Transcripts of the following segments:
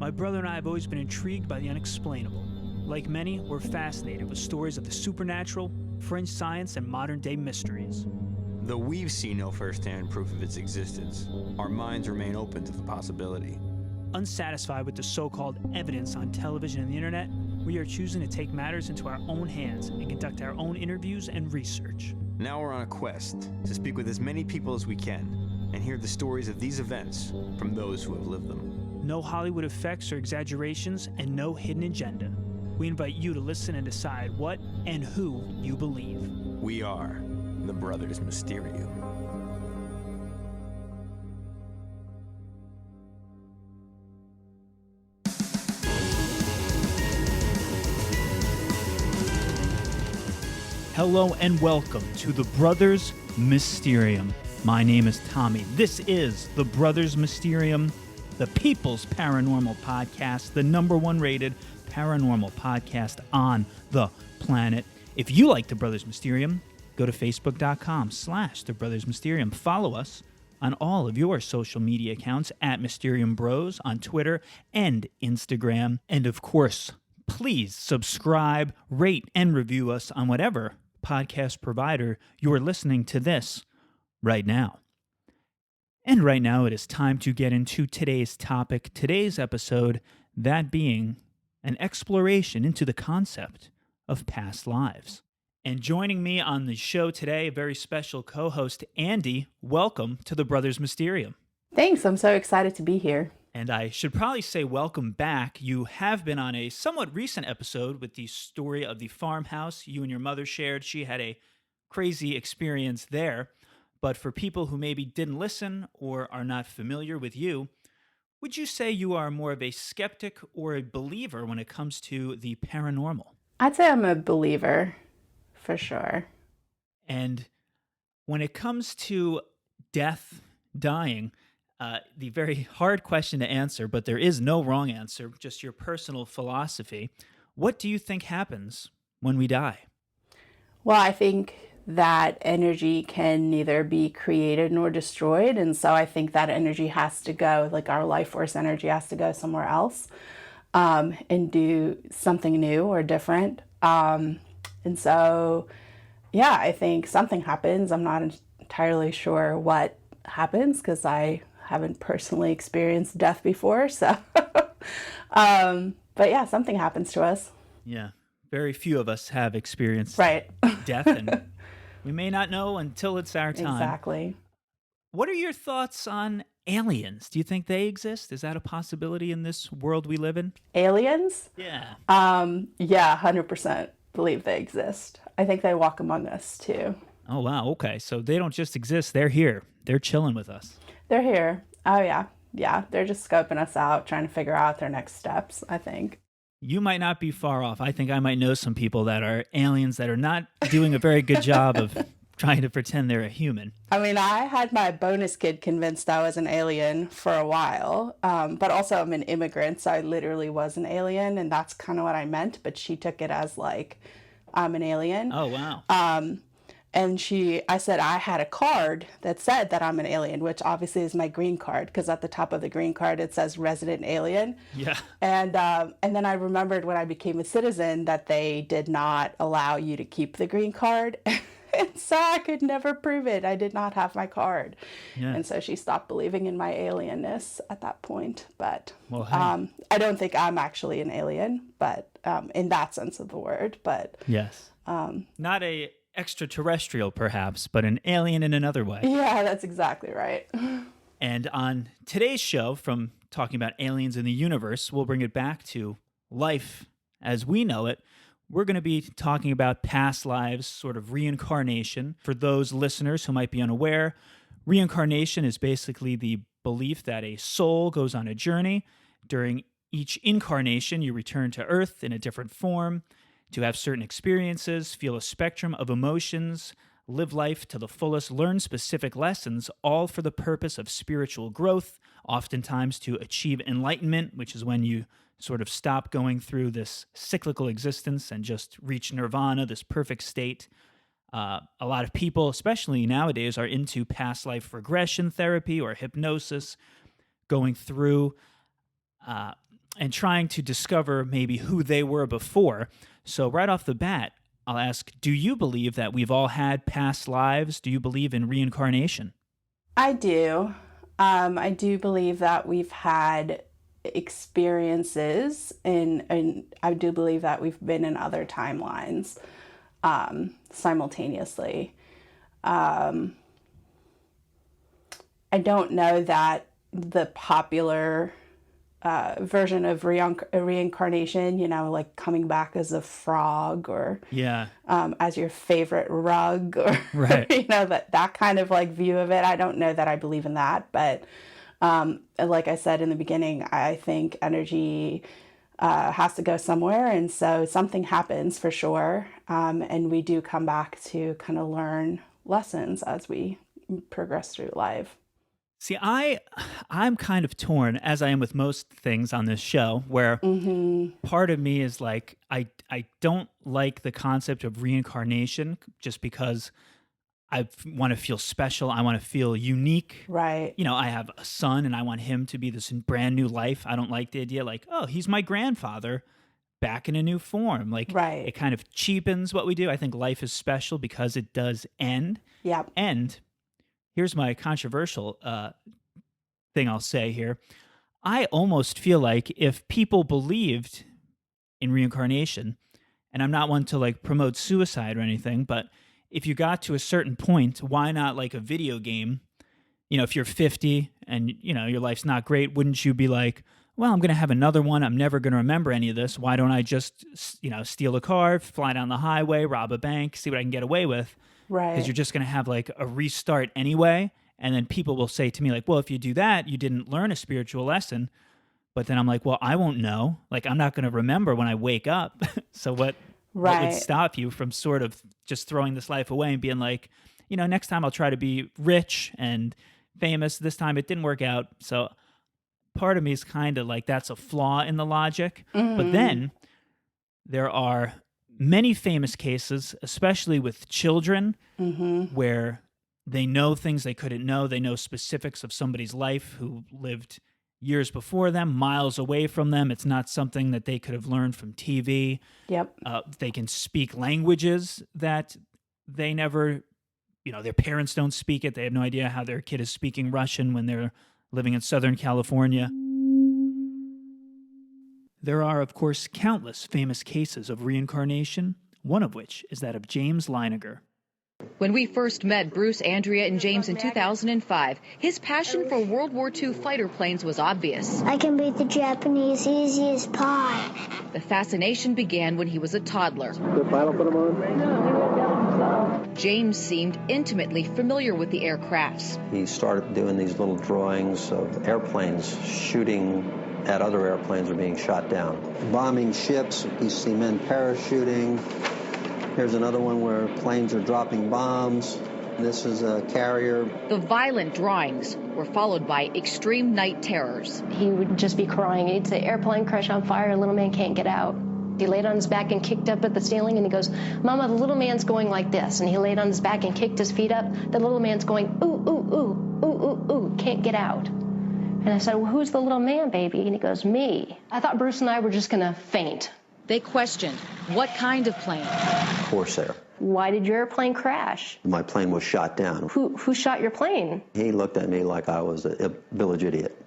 My brother and I have always been intrigued by the unexplainable. Like many, we're fascinated with stories of the supernatural, fringe science, and modern-day mysteries. Though we've seen no first-hand proof of its existence, our minds remain open to the possibility. Unsatisfied with the so-called evidence on television and the internet, we are choosing to take matters into our own hands and conduct our own interviews and research. Now we're on a quest to speak with as many people as we can and hear the stories of these events from those who have lived them. No Hollywood effects or exaggerations, and no hidden agenda. We invite you to listen and decide what and who you believe. We are the Brothers Mysterium. Hello and welcome to the Brothers Mysterium. My name is Tommy. This is the Brothers Mysterium, the People's Paranormal Podcast, the #1 rated paranormal podcast on the planet. If you like the Brothers Mysterium, go to facebook.com/the Brothers Mysterium. Follow us on all of your social media accounts at Mysterium Bros on Twitter and Instagram. And of course, please subscribe, rate, and review us on whatever podcast provider you are listening to this right now. And right now it is time to get into today's topic, today's episode, that being an exploration into the concept of past lives. And joining me on the show today, a very special co-host, Andi. Welcome to the Brothers Mysterium. Thanks, I'm so excited to be here. And I should probably say welcome back. You have been on a somewhat recent episode with the story of the farmhouse you and your mother shared. She had a crazy experience there. But for people who maybe didn't listen or are not familiar with you, would you say you are more of a skeptic or a believer when it comes to the paranormal? I'd say I'm a believer, for sure. And when it comes to death, dying, the very hard question to answer, but there is no wrong answer, just your personal philosophy. What do you think happens when we die? Well, I think that energy can neither be created nor destroyed. And so I think that energy has to go, like our life force energy has to go somewhere else and do something new or different. And so, yeah, I think something happens. I'm not entirely sure what happens because I haven't personally experienced death before. So, but yeah, something happens to us. Yeah, very few of us have experienced right. death, and we may not know until it's our time. Exactly. What are your thoughts on aliens? Do you think they exist? Is that a possibility in this world we live in? Aliens? Yeah. Yeah, 100% believe they exist. I think they walk among us too. Oh, wow. Okay. So they don't just exist. They're here. They're chilling with us. They're here. Oh, yeah. Yeah. They're just scoping us out, trying to figure out their next steps, I think. You might not be far off. I think I might know some people that are aliens that are not doing a very good job of trying to pretend they're a human. I mean, I had my bonus kid convinced I was an alien for a while, but also I'm an immigrant, so I literally was an alien, and that's kind of what I meant, but she took it as like, I'm an alien. Oh, wow. And I said I had a card that said that I'm an alien, which obviously is my green card, because at the top of the green card it says resident alien. Yeah. And then I remembered when I became a citizen that they did not allow you to keep the green card. And so I could never prove it. I did not have my card. Yeah. And so she stopped believing in my alienness at that point. But well, hey. I don't think I'm actually an alien, but in that sense of the word. But yes. Not a extraterrestrial, perhaps, but an alien in another way. Yeah, that's exactly right. And on today's show, from talking about aliens in the universe, we'll bring it back to life as we know it. We're going to be talking about past lives, sort of reincarnation. For those listeners who might be unaware, reincarnation is basically the belief that a soul goes on a journey. During each incarnation, you return to Earth in a different form to have certain experiences, feel a spectrum of emotions, live life to the fullest, learn specific lessons, all for the purpose of spiritual growth, oftentimes to achieve enlightenment, which is when you sort of stop going through this cyclical existence and just reach nirvana, this perfect state. A lot of people, especially nowadays, are into past life regression therapy or hypnosis, going through and trying to discover maybe who they were before. So right off the bat, I'll ask, do you believe that we've all had past lives? Do you believe in reincarnation? I do. I do believe that we've had experiences, and I do believe that we've been in other timelines simultaneously. I don't know that the popular version of reincarnation, like coming back as a frog or as your favorite rug, or right. that kind of like view of it. I don't know that I believe in that, but like I said in the beginning, I think energy has to go somewhere, and so something happens for sure, and we do come back to kind of learn lessons as we progress through life. See, I'm kind of torn, as I am with most things on this show, where part of me is like, I don't like the concept of reincarnation just because I want to feel special. I want to feel unique. Right. I have a son and I want him to be this brand new life. I don't like the idea like, oh, he's my grandfather back in a new form. Like, right. It kind of cheapens what we do. I think life is special because it does end. Yep. And here's my controversial thing I'll say here. I almost feel like if people believed in reincarnation, and I'm not one to like promote suicide or anything, but if you got to a certain point, why not like a video game? If you're 50 and, your life's not great, wouldn't you be like, well, I'm going to have another one. I'm never going to remember any of this. Why don't I just, steal a car, fly down the highway, rob a bank, see what I can get away with? Right. Because you're just going to have like a restart anyway. And then people will say to me like, well, if you do that, you didn't learn a spiritual lesson. But then I'm like, well, I won't know. Like, I'm not going to remember when I wake up. So what would stop you from sort of just throwing this life away and being like, next time I'll try to be rich and famous. This time it didn't work out. So part of me is kind of like, that's a flaw in the logic. But then there are many famous cases, especially with children, where they know things they couldn't know. They know specifics of somebody's life who lived years before them, miles away from them. It's not something that they could have learned from TV. Yep. They can speak languages that they never, their parents don't speak it. They have no idea how their kid is speaking Russian when they're living in Southern California. There are, of course, countless famous cases of reincarnation, one of which is that of James Leininger. When we first met Bruce, Andrea, and James in 2005, his passion for World War II fighter planes was obvious. I can beat the Japanese easy as pie. The fascination began when he was a toddler. The final put him on? James seemed intimately familiar with the aircrafts. He started doing these little drawings of airplanes shooting at other airplanes or being shot down. Bombing ships, you see men parachuting. Here's another one where planes are dropping bombs. This is a carrier. The violent drawings were followed by extreme night terrors. He would just be crying. He'd say, airplane crash on fire, little man can't get out. He laid on his back and kicked up at the ceiling, and he goes, Mama, the little man's going like this. And he laid on his back and kicked his feet up. The little man's going, ooh, ooh, ooh, ooh, ooh, ooh, can't get out. And I said, well, who's the little man, baby? And he goes, me. I thought Bruce and I were just going to faint. They questioned, what kind of plane? Corsair. Why did your airplane crash? My plane was shot down. Who shot your plane? He looked at me like I was a village idiot.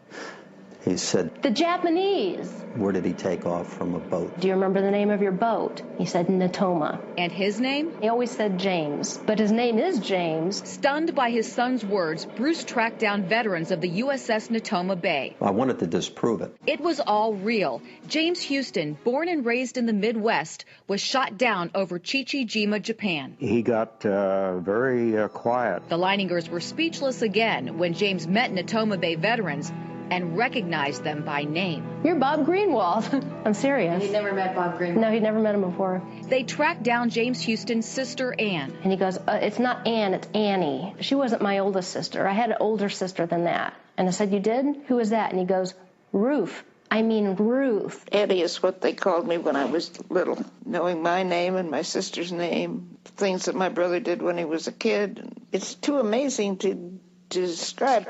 He said, the Japanese. Where did he take off from a boat? Do you remember the name of your boat? He said Natoma. And his name? He always said James, but his name is James. Stunned by his son's words, Bruce tracked down veterans of the USS Natoma Bay. I wanted to disprove it. It was all real. James Houston, born and raised in the Midwest, was shot down over Chichijima, Japan. He got very quiet. The Leiningers were speechless again when James met Natoma Bay veterans and recognized them by name. You're Bob Greenwald. I'm serious. He'd never met Bob Greenwald? No, he'd never met him before. They tracked down James Houston's sister, Ann. And he goes, it's not Ann, it's Annie. She wasn't my oldest sister. I had an older sister than that. And I said, you did? Who is that? And he goes, Ruth. Ruth. Eddie is what they called me when I was little. Knowing my name and my sister's name, things that my brother did when he was a kid. It's too amazing to describe.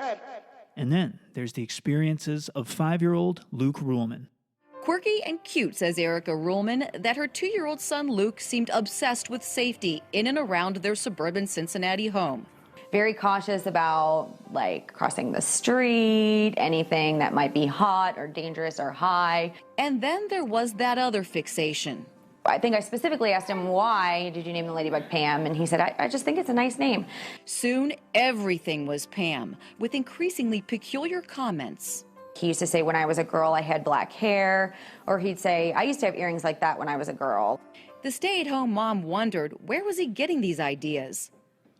And then there's the experiences of 5-year-old Luke Ruhlman. Quirky and cute, says Erica Ruhlman, that her 2-year-old son Luke seemed obsessed with safety in and around their suburban Cincinnati home. Very cautious about like crossing the street, anything that might be hot or dangerous or high. And then there was that other fixation. I think I specifically asked him, why did you name the ladybug Pam? And he said, I just think it's a nice name. Soon, everything was Pam, with increasingly peculiar comments. He used to say when I was a girl, I had black hair, or he'd say, I used to have earrings like that when I was a girl. The stay-at-home mom wondered, where was he getting these ideas?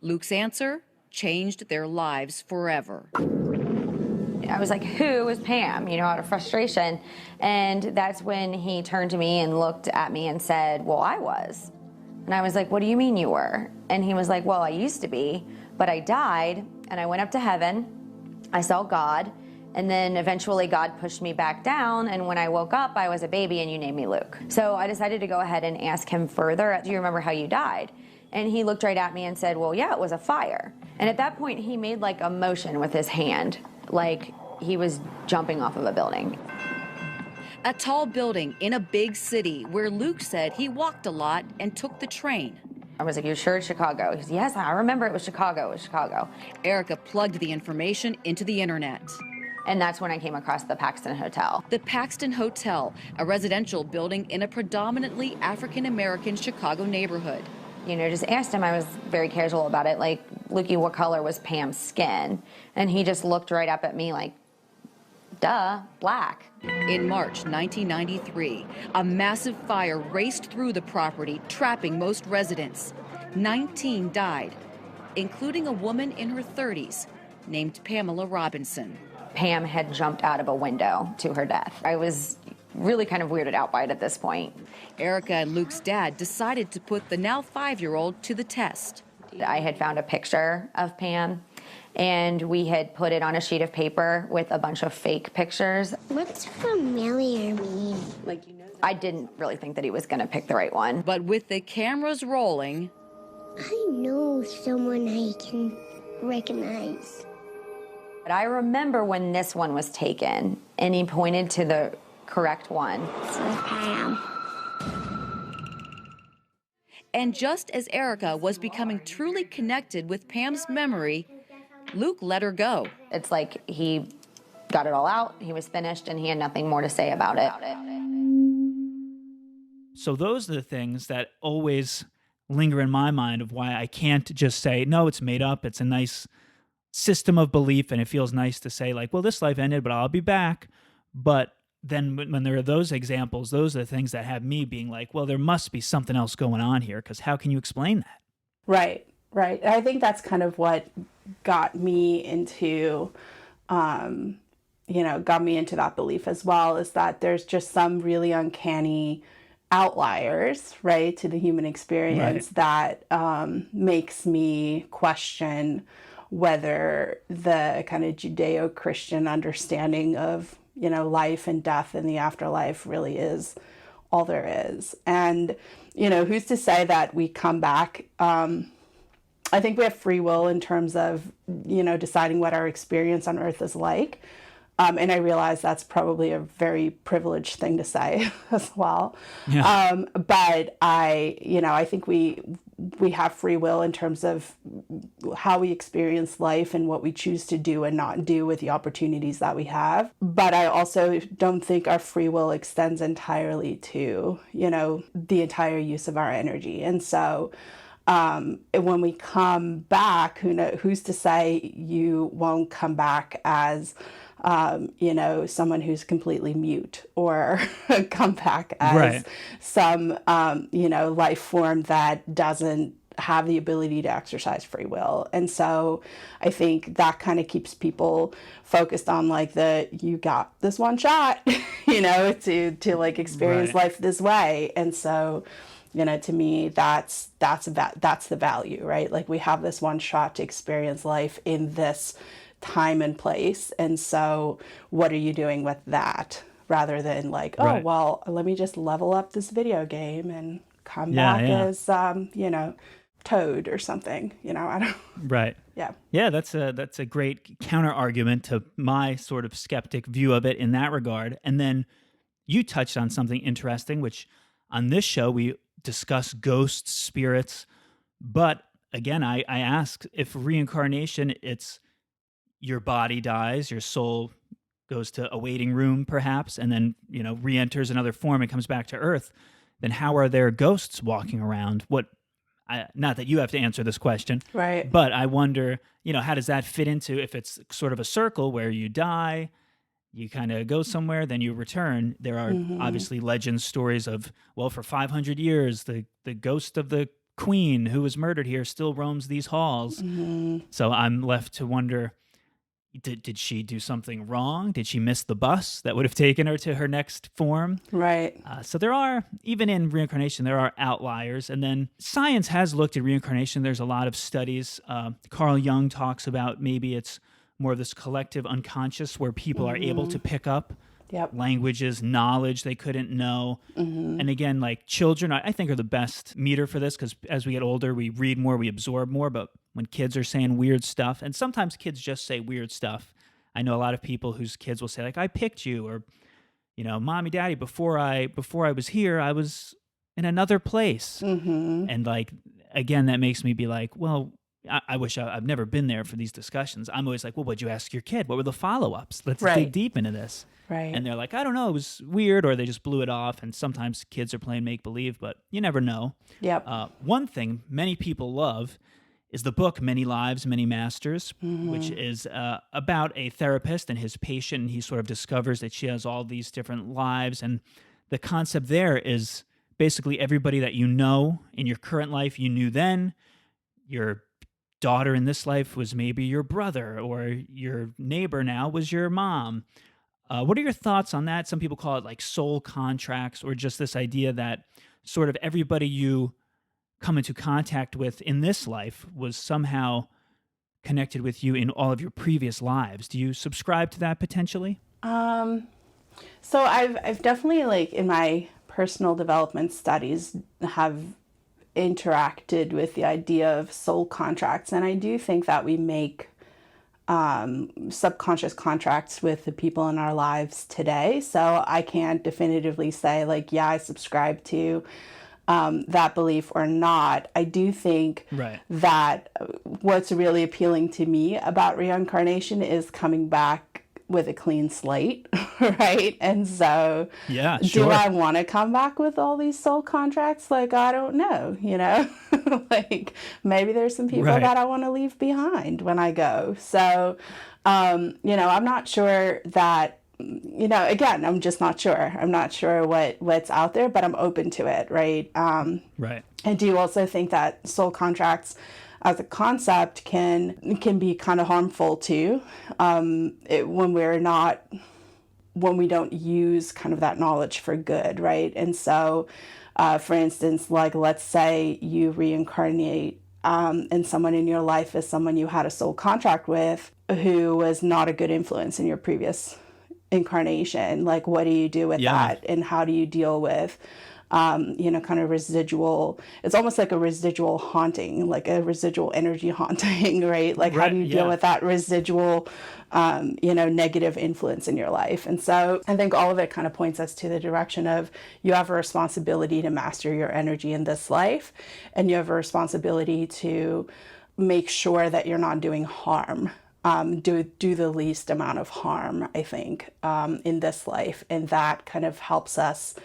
Luke's answer changed their lives forever. I was like, who is Pam? Out of frustration. And that's when he turned to me and looked at me and said, well, I was. And I was like, what do you mean you were? And he was like, well, I used to be, but I died and I went up to heaven. I saw God. And then eventually God pushed me back down. And when I woke up, I was a baby and you named me Luke. So I decided to go ahead and ask him further, do you remember how you died? And he looked right at me and said, well, yeah, it was a fire. And at that point, he made like a motion with his hand, like he was jumping off of a building. A tall building in a big city where Luke said he walked a lot and took the train. I was like, you sure it's Chicago? He said, yes, I remember it was Chicago. It was Chicago. Erica plugged the information into the internet. And that's when I came across the Paxton Hotel. The Paxton Hotel, a residential building in a predominantly African-American Chicago neighborhood. Just asked him, I was very casual about it, like, Lukey, what color was Pam's skin? And he just looked right up at me like, duh, black. In March 1993, a massive fire raced through the property, trapping most residents. 19 died, including a woman in her 30s named Pamela Robinson. Pam had jumped out of a window to her death. I was really kind of weirded out by it at this point. Erica and Luke's dad decided to put the now 5-year-old to the test. I had found a picture of Pam, and we had put it on a sheet of paper with a bunch of fake pictures. What's familiar mean? I didn't really think that he was going to pick the right one. But with the cameras rolling, I know someone I can recognize. But I remember when this one was taken, and he pointed to the correct one. It's Pam. And just as Erica was becoming truly connected with Pam's memory, Luke let her go. It's like he got it all out, he was finished, and he had nothing more to say about it. So those are the things that always linger in my mind of why I can't just say, no, it's made up. It's a nice system of belief, and it feels nice to say, like, well, this life ended, but I'll be back. But then when there are those examples, those are the things that have me being like, well, there must be something else going on here, because how can you explain that? Right. I think that's kind of what got me into, got me into that belief as well, is that there's just some really uncanny outliers, right, to the human experience that makes me question whether the kind of Judeo-Christian understanding of, life and death and the afterlife really is all there is. And, who's to say that we come back? I think we have free will in terms of, deciding what our experience on Earth is like. And I realize that's probably a very privileged thing to say as well. Yeah. But I think we have free will in terms of how we experience life and what we choose to do and not do with the opportunities that we have. But I also don't think our free will extends entirely to, the entire use of our energy. And so when we come back, who's to say you won't come back as someone who's completely mute, or come back as some, life form that doesn't have the ability to exercise free will. And so I think that kind of keeps people focused on like you got this one shot, to like experience life this way. And so, to me, that's the value, right? Like we have this one shot to experience life in this time and place. And so what are you doing with that, rather than like, oh, well, let me just level up this video game and come back as, Toad or something, I don't. Right. Yeah. Yeah. That's a great counter argument to my sort of skeptic view of it in that regard. And then you touched on something interesting, which on this show we discuss ghosts, spirits, but again, I ask if reincarnation, it's your body dies, your soul goes to a waiting room perhaps, and then, re-enters another form and comes back to Earth, then how are there ghosts walking around? Not that you have to answer this question, Right. but I wonder, how does that fit into, if it's sort of a circle where you die, you kind of go somewhere, then you return. There are obviously legends, stories of, well, for 500 years, the ghost of the queen who was murdered here still roams these halls. So I'm left to wonder, did she do something wrong? Did she miss the bus that would have taken her to her next form? Right. So there are, even in reincarnation, there are outliers. And then science has looked at reincarnation. There's a lot of studies. Carl Jung talks about maybe it's more of this collective unconscious where people are able to pick up languages, knowledge they couldn't know. And again, like children, I think are the best meter for this, because as we get older, we read more, we absorb more. But when kids are saying weird stuff, and sometimes kids just say weird stuff. I know a lot of people whose kids will say, like, I picked you, or, Mommy, Daddy, before I was here, I was in another place. And like, again, that makes me be like, well, I wish I've never been there for these discussions. I'm always like, well, what'd you ask your kid? What were the follow-ups? Let's dig deep into this. Right. And they're like, I don't know, it was weird, or they just blew it off. And sometimes kids are playing make-believe, but you never know. Yep. One thing many people love is the book Many Lives, Many Masters, which is about a therapist and his patient. And he sort of discovers that she has all these different lives. And the concept there is basically everybody that you know in your current life, you knew then. Your daughter in this life was maybe your brother, or your neighbor now was your mom. What are your thoughts on that? Some people call it like soul contracts, or just this idea that sort of everybody you come into contact with in this life was somehow connected with you in all of your previous lives. Do you subscribe to that potentially? So I've definitely, like, in my personal development studies, have interacted with the idea of soul contracts, and I do think that we make subconscious contracts with the people in our lives today. So I can't definitively say, like, yeah, I subscribe to that belief or not. I do think that what's really appealing to me about reincarnation is coming back with a clean slate, right? And so do I want to come back with all these soul contracts? Like, I don't know, like maybe there's some people that I want to leave behind when I go. So, I'm not sure that, again, I'm just not sure. I'm not sure what's out there, but I'm open to it, right? I do also think that soul contracts as a concept can be kind of harmful too, when we don't use kind of that knowledge for good, right? And so, for instance, like, let's say you reincarnate, and someone in your life is someone you had a soul contract with who was not a good influence in your previous incarnation. Like, what do you do with that, and how do you deal with kind of residual, it's almost like a residual haunting, like a residual energy haunting, right? Like, how do you deal with that residual, negative influence in your life? And so I think all of it kind of points us to the direction of, you have a responsibility to master your energy in this life, and you have a responsibility to make sure that you're not doing harm. Do the least amount of harm, I think, in this life. And that kind of helps us,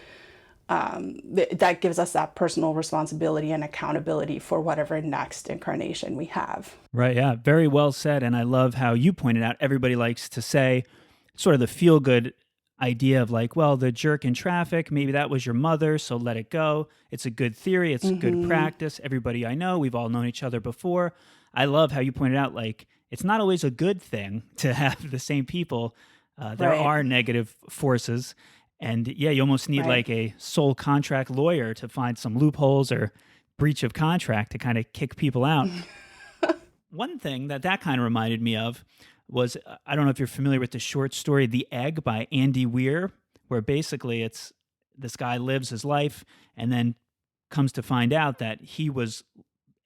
that gives us that personal responsibility and accountability for whatever next incarnation we have. Right, yeah, very well said. And I love how you pointed out, everybody likes to say sort of the feel-good idea of like, well, the jerk in traffic, maybe that was your mother, so let it go. It's a good theory. It's good practice. Everybody I know, we've all known each other before. I love how you pointed out, like, it's not always a good thing to have the same people. There are negative forces. And yeah, you almost need like a soul contract lawyer to find some loopholes or breach of contract to kind of kick people out. One thing that kind of reminded me of was, I don't know if you're familiar with the short story, The Egg by Andi Weir, where basically it's this guy lives his life and then comes to find out that he was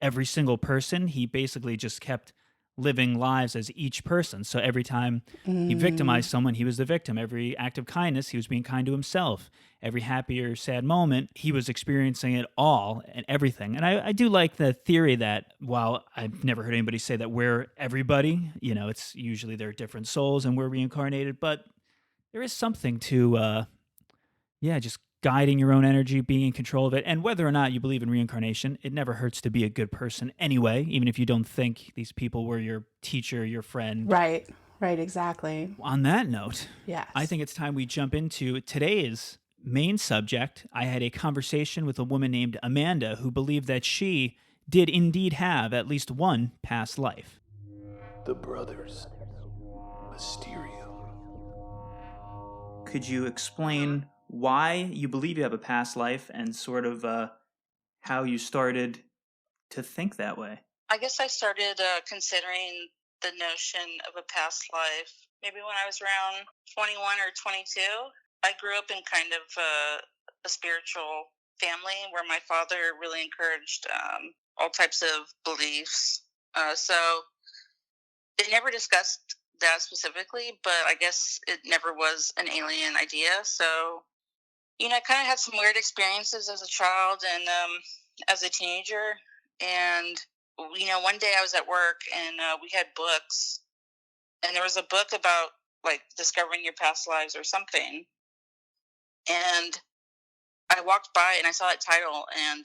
every single person. He basically just kept living lives as each person. So every time he victimized someone, he was the victim. Every act of kindness, he was being kind to himself. Every happy or sad moment, he was experiencing it all and everything. And I do like the theory that while I've never heard anybody say that we're everybody, it's usually they're different souls and we're reincarnated, but there is something to, just guiding your own energy, being in control of it. And whether or not you believe in reincarnation, it never hurts to be a good person anyway, even if you don't think these people were your teacher, your friend. Right, exactly. On that note, yes. I think it's time we jump into today's main subject. I had a conversation with a woman named Amanda who believed that she did indeed have at least one past life. The Brothers Mysterium. Could you explain why you believe you have a past life and sort of how you started to think that way? I guess I started considering the notion of a past life maybe when I was around 21 or 22. I grew up in kind of a spiritual family where my father really encouraged all types of beliefs. So they never discussed that specifically, but I guess it never was an alien idea. So I kind of had some weird experiences as a child and as a teenager. And, one day I was at work and we had books. And there was a book about, like, discovering your past lives or something. And I walked by and I saw that title and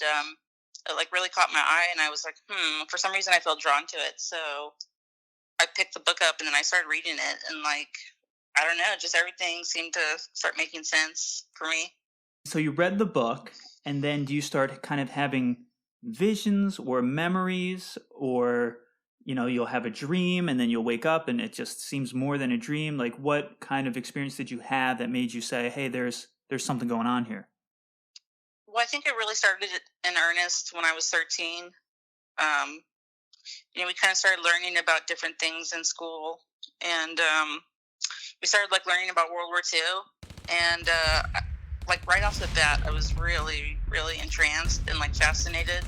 it, like, really caught my eye. And I was like, for some reason I felt drawn to it. So I picked the book up and then I started reading it. And, like, I don't know, just everything seemed to start making sense for me. So you read the book, and then do you start kind of having visions or memories, or, you'll have a dream and then you'll wake up and it just seems more than a dream? Like, what kind of experience did you have that made you say, hey, there's something going on here? Well, I think it really started in earnest when I was 13. We kind of started learning about different things in school, and we started, like, learning about World War II, and like, right off the bat, I was really, really entranced and, like, fascinated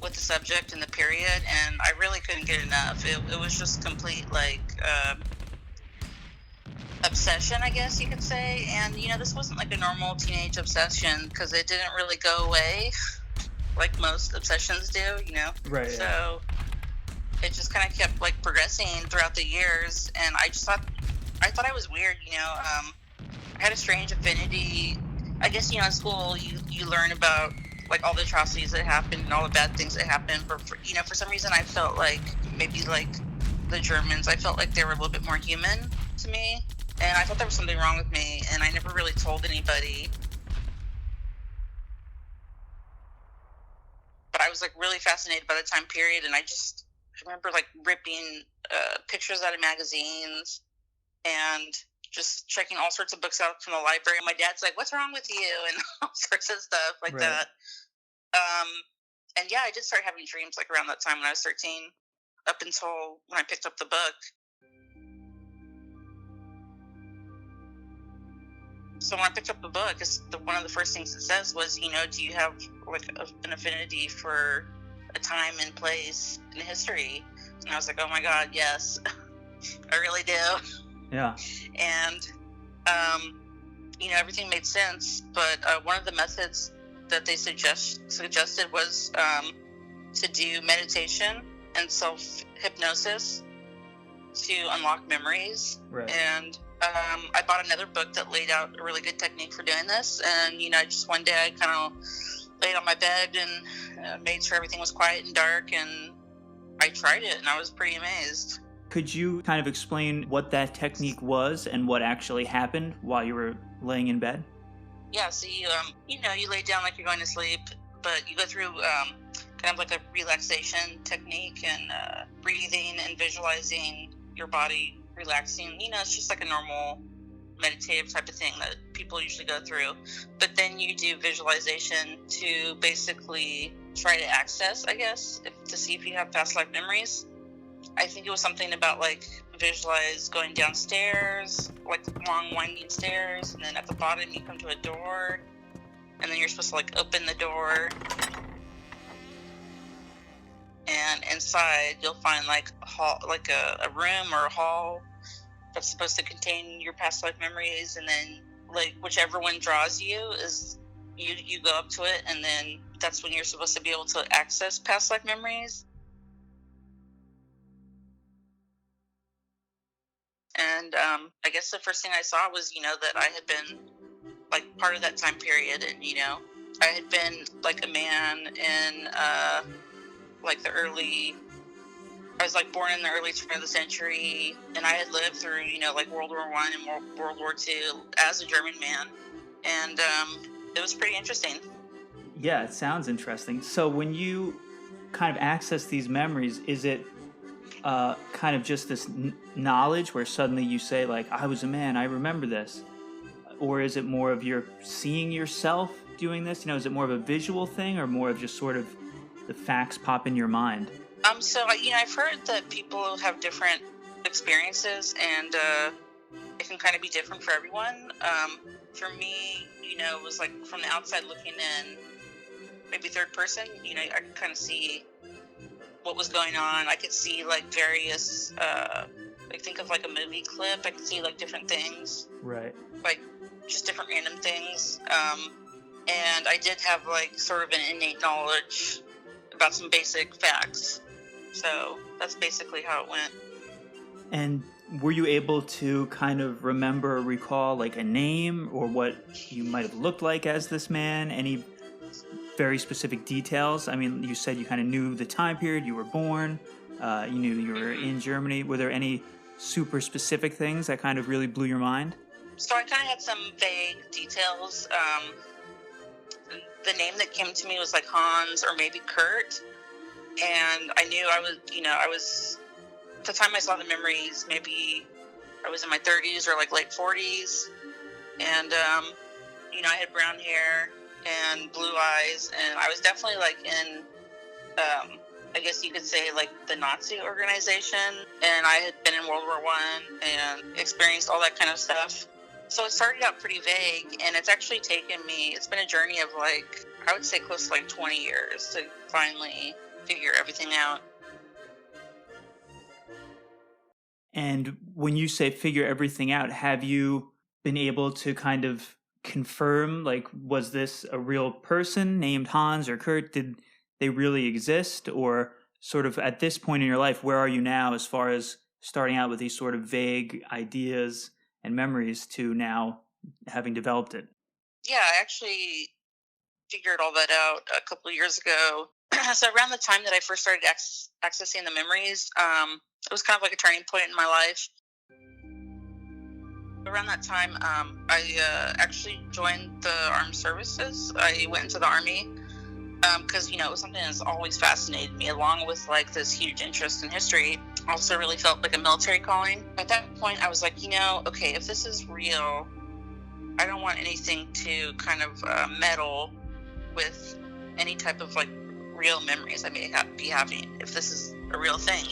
with the subject and the period, and I really couldn't get enough. It was just complete, like, obsession, I guess you could say. And, this wasn't, like, a normal teenage obsession because it didn't really go away like most obsessions do, Right. So it just kind of kept, like, progressing throughout the years, and I thought I was weird, I had a strange affinity. I guess, in school, you learn about, like, all the atrocities that happened and all the bad things that happened. But, for some reason, I felt like maybe, like, the Germans, I felt like they were a little bit more human to me. And I thought there was something wrong with me, and I never really told anybody. But I was, like, really fascinated by the time period, and I remember, like, ripping pictures out of magazines and just checking all sorts of books out from the library. My dad's like, what's wrong with you? And all sorts of stuff like Right. that. And yeah, I did start having dreams, like, around that time when I was 13, up until when I picked up the book. So when I picked up the book, one of the first things it says was, do you have, like, an affinity for a time and place in history? And I was like, oh my God, yes, I really do. Yeah. And, everything made sense. But one of the methods that they suggested was to do meditation and self-hypnosis to unlock memories. Right. And I bought another book that laid out a really good technique for doing this. And, just one day I kind of laid on my bed and made sure everything was quiet and dark. And I tried it, and I was pretty amazed. Could you kind of explain what that technique was and what actually happened while you were laying in bed? Yeah, so you lay down like you're going to sleep, but you go through kind of like a relaxation technique and breathing and visualizing your body relaxing. It's just like a normal meditative type of thing that people usually go through. But then you do visualization to basically try to access, I guess, to see if you have past life memories. I think it was something about, like, visualize going downstairs, like, long winding stairs, and then at the bottom you come to a door, and then you're supposed to, like, open the door. and inside you'll find like a hall, like a room or a hall that's supposed to contain your past life memories, and then like whichever one draws you is you go up to it, and then that's when you're supposed to be able to access past life memories. And I guess the first thing I saw was, that I had been like part of that time period, and I had been like a man in like I was like born in the early turn of the century, and I had lived through like World War I and World War II as a German man, and it was pretty interesting. Yeah, it sounds interesting. So when you kind of access these memories, is it kind of just this knowledge where suddenly you say, like, I was a man, I remember this? Or is it more of you're seeing yourself doing this? Is it more of a visual thing, or more of just sort of the facts pop in your mind? So, I've heard that people have different experiences, and it can kind of be different for everyone. For me, it was like from the outside looking in, maybe third person, I could kind of see what was going on. I could see like various, like think of like a movie clip. I could see like different things. Right. Like just different random things. And I did have like sort of an innate knowledge about some basic facts. So that's basically how it went. And were you able to kind of remember or recall like a name or what you might have looked like as this man? Any very specific details? I mean, you said you kind of knew the time period you were born. You knew you were in Germany. Were there any super specific things that kind of really blew your mind? So I kind of had some vague details. The name that came to me was like Hans or maybe Kurt. And I knew I was, at the time I saw the memories, maybe I was in my 30s or like late 40s. And, I had brown hair and blue eyes, and I was definitely like in, I guess you could say like the Nazi organization, and I had been in World War I and experienced all that kind of stuff. So it started out pretty vague, and it's actually it's been a journey of like, I would say close to like 20 years to finally figure everything out. And when you say figure everything out, have you been able to kind of confirm, like, was this a real person named Hans or Kurt? Did they really exist? Or sort of at this point in your life, where are you now as far as starting out with these sort of vague ideas and memories to now having developed it? Yeah, I actually figured all that out a couple of years ago. So around the time that I first started accessing the memories, it was kind of like a turning point in my life. Around that time, I actually joined the armed services. I went into the Army because, it was something that's always fascinated me, along with like this huge interest in history. Also really felt like a military calling. At that point, I was like, okay, if this is real, I don't want anything to kind of meddle with any type of like real memories I may be having, if this is a real thing,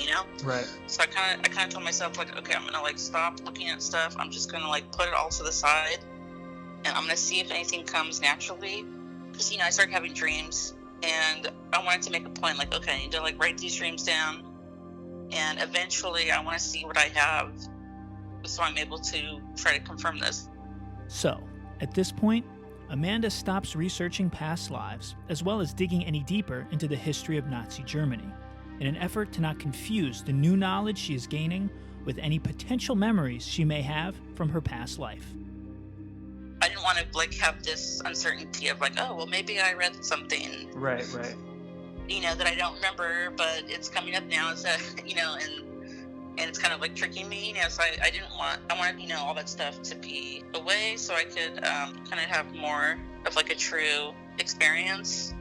Right. So I kind of told myself, like, okay, I'm gonna like stop looking at stuff. I'm just gonna like put it all to the side, and I'm gonna see if anything comes naturally. Because I started having dreams, and I wanted to make a point, like, okay, I need to like write these dreams down, and eventually I want to see what I have, so I'm able to try to confirm this. So at this point, Amanda stops researching past lives, as well as digging any deeper into the history of Nazi Germany, in an effort to not confuse the new knowledge she is gaining with any potential memories she may have from her past life. I didn't want to like have this uncertainty of like, oh, well, maybe I read something. Right. That I don't remember, but it's coming up now. It's and it's kind of like tricking me. So I wanted all that stuff to be away, so I could kind of have more of like a true experience.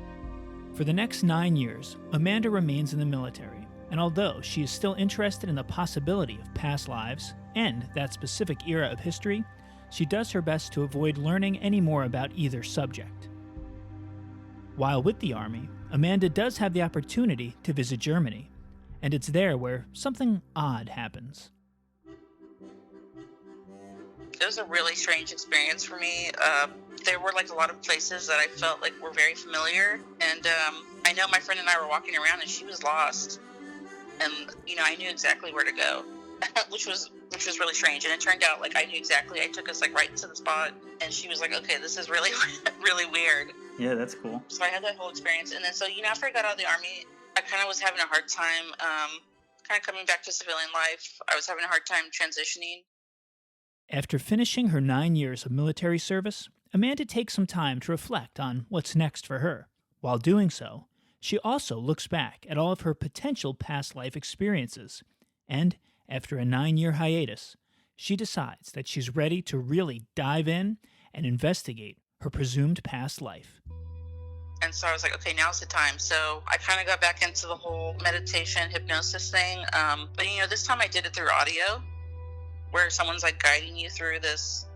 For the next 9 years, Amanda remains in the military, and although she is still interested in the possibility of past lives and that specific era of history, she does her best to avoid learning any more about either subject. While with the Army, Amanda does have the opportunity to visit Germany, and it's there where something odd happens. It was a really strange experience for me. there were like a lot of places that I felt like were very familiar. And I know my friend and I were walking around and she was lost. And, you know, I knew exactly where to go, which was really strange. And it turned out like I knew exactly. I took us like right to the spot and she was like, okay, this is really, really weird. Yeah, that's cool. So I had that whole experience. And then, so, you know, after I got out of the Army, I kind of was having a hard time kind of coming back to civilian life. I was having a hard time transitioning. After finishing her 9 years of military service, Amanda takes some time to reflect on what's next for her. While doing so, she also looks back at all of her potential past life experiences. And after a 9-year hiatus, she decides that she's ready to really dive in and investigate her presumed past life. And so I was like, okay, now's the time. So I kind of got back into the whole meditation, hypnosis thing. But, you know, this time I did it through audio, where someone's like guiding you through this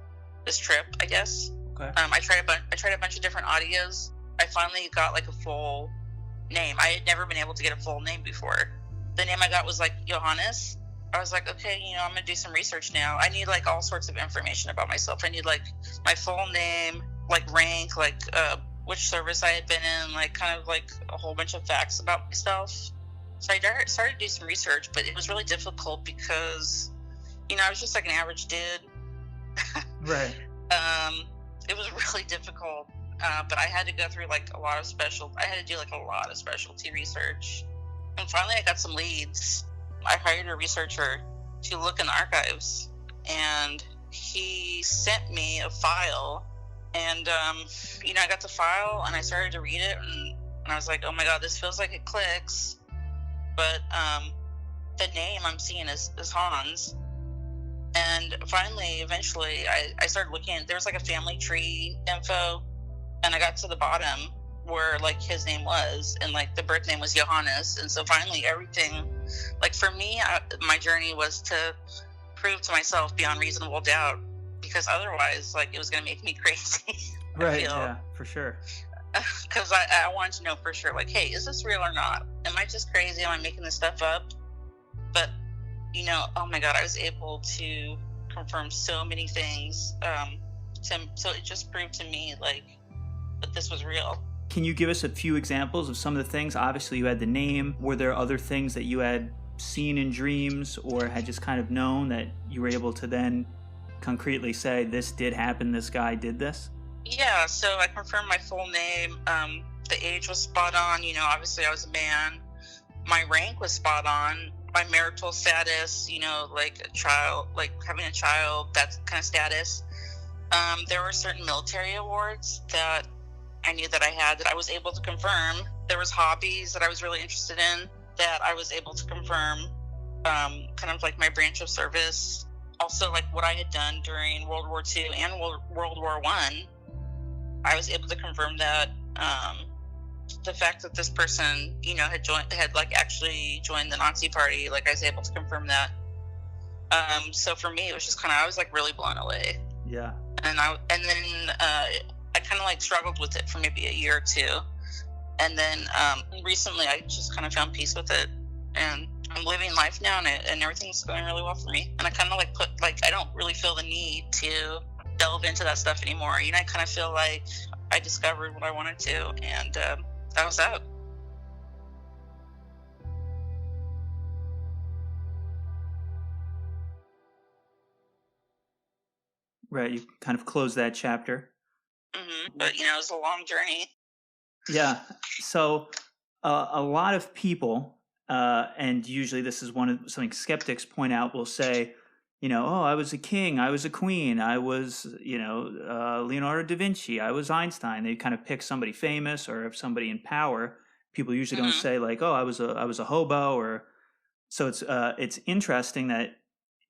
trip, I guess. Okay. I tried a bunch of different audios. I finally got like a full name. I had never been able to get a full name before. The name I got was like Johannes. I was like, okay, you know, I'm gonna do some research now. I need like all sorts of information about myself. I need like my full name, like rank, like which service I had been in, like kind of like a whole bunch of facts about myself. So I started to do some research, but it was really difficult because, you know, I was just like an average dude. Right. It was really difficult, but I had to go through like I had to do like a lot of specialty research. And finally I got some leads. I hired a researcher to look in the archives, and he sent me a file. And, you know, I got the file and I started to read it, and I was like, oh my God, this feels like it clicks. But the name I'm seeing is Hans. And finally, eventually, I started looking. There was like a family tree info, and I got to the bottom where like his name was, and like the birth name was Johannes. And so finally, everything, like for me, my journey was to prove to myself beyond reasonable doubt, because otherwise, like, it was going to make me crazy. Right. Yeah, for sure. Because I wanted to know for sure, like, hey, is this real or not? Am I just crazy? Am I making this stuff up? But, you know, oh my God, I was able to confirm so many things. So it just proved to me, like, that this was real. Can you give us a few examples of some of the things? Obviously, you had the name. Were there other things that you had seen in dreams or had just kind of known that you were able to then concretely say, this did happen, this guy did this? Yeah, so I confirmed my full name. The age was spot on. You know, obviously I was a man. My rank was spot on. My marital status, you know, like a child, like having a child, that kind of status. There were certain military awards that I knew that I had that I was able to confirm. There was hobbies that I was really interested in that I was able to confirm, kind of like my branch of service. Also, like what I had done during World War II and World War I was able to confirm that. The fact that this person, you know, had like actually joined the Nazi party, like I was able to confirm that. So for me, it was just kind of, I was like really blown away. Yeah. And then I kind of like struggled with it for maybe a year or two. And then recently I just kind of found peace with it, and I'm living life now, and everything's going really well for me. And I kind of like I don't really feel the need to delve into that stuff anymore. You know, I kind of feel like I discovered what I wanted to, and that was that. Right, you kind of closed that chapter. Mm-hmm. But, you know, it was a long journey. Yeah, so a lot of people, and usually this is something skeptics point out, will say, you know, oh, I was a king, I was a queen, I was, you know, Leonardo da Vinci, I was Einstein. They kind of pick somebody famous or somebody in power. People usually don't say like, oh, I was a hobo, or so it's interesting that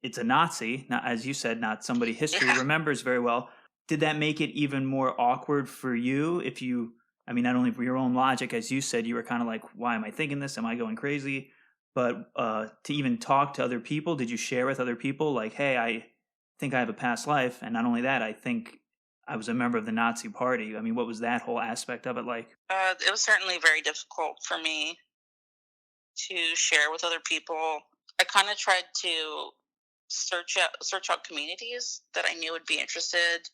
it's a Nazi, not, as you said, not somebody history remembers very well. Did that make it even more awkward for you? If you, I mean, not only for your own logic, as you said, you were kind of like, why am I thinking this? Am I going crazy? But to even talk to other people, did you share with other people like, hey, I think I have a past life, and not only that, I think I was a member of the Nazi party. I mean, what was that whole aspect of it like? It was certainly very difficult for me to share with other people. I kind of tried to search out communities that I knew would be interested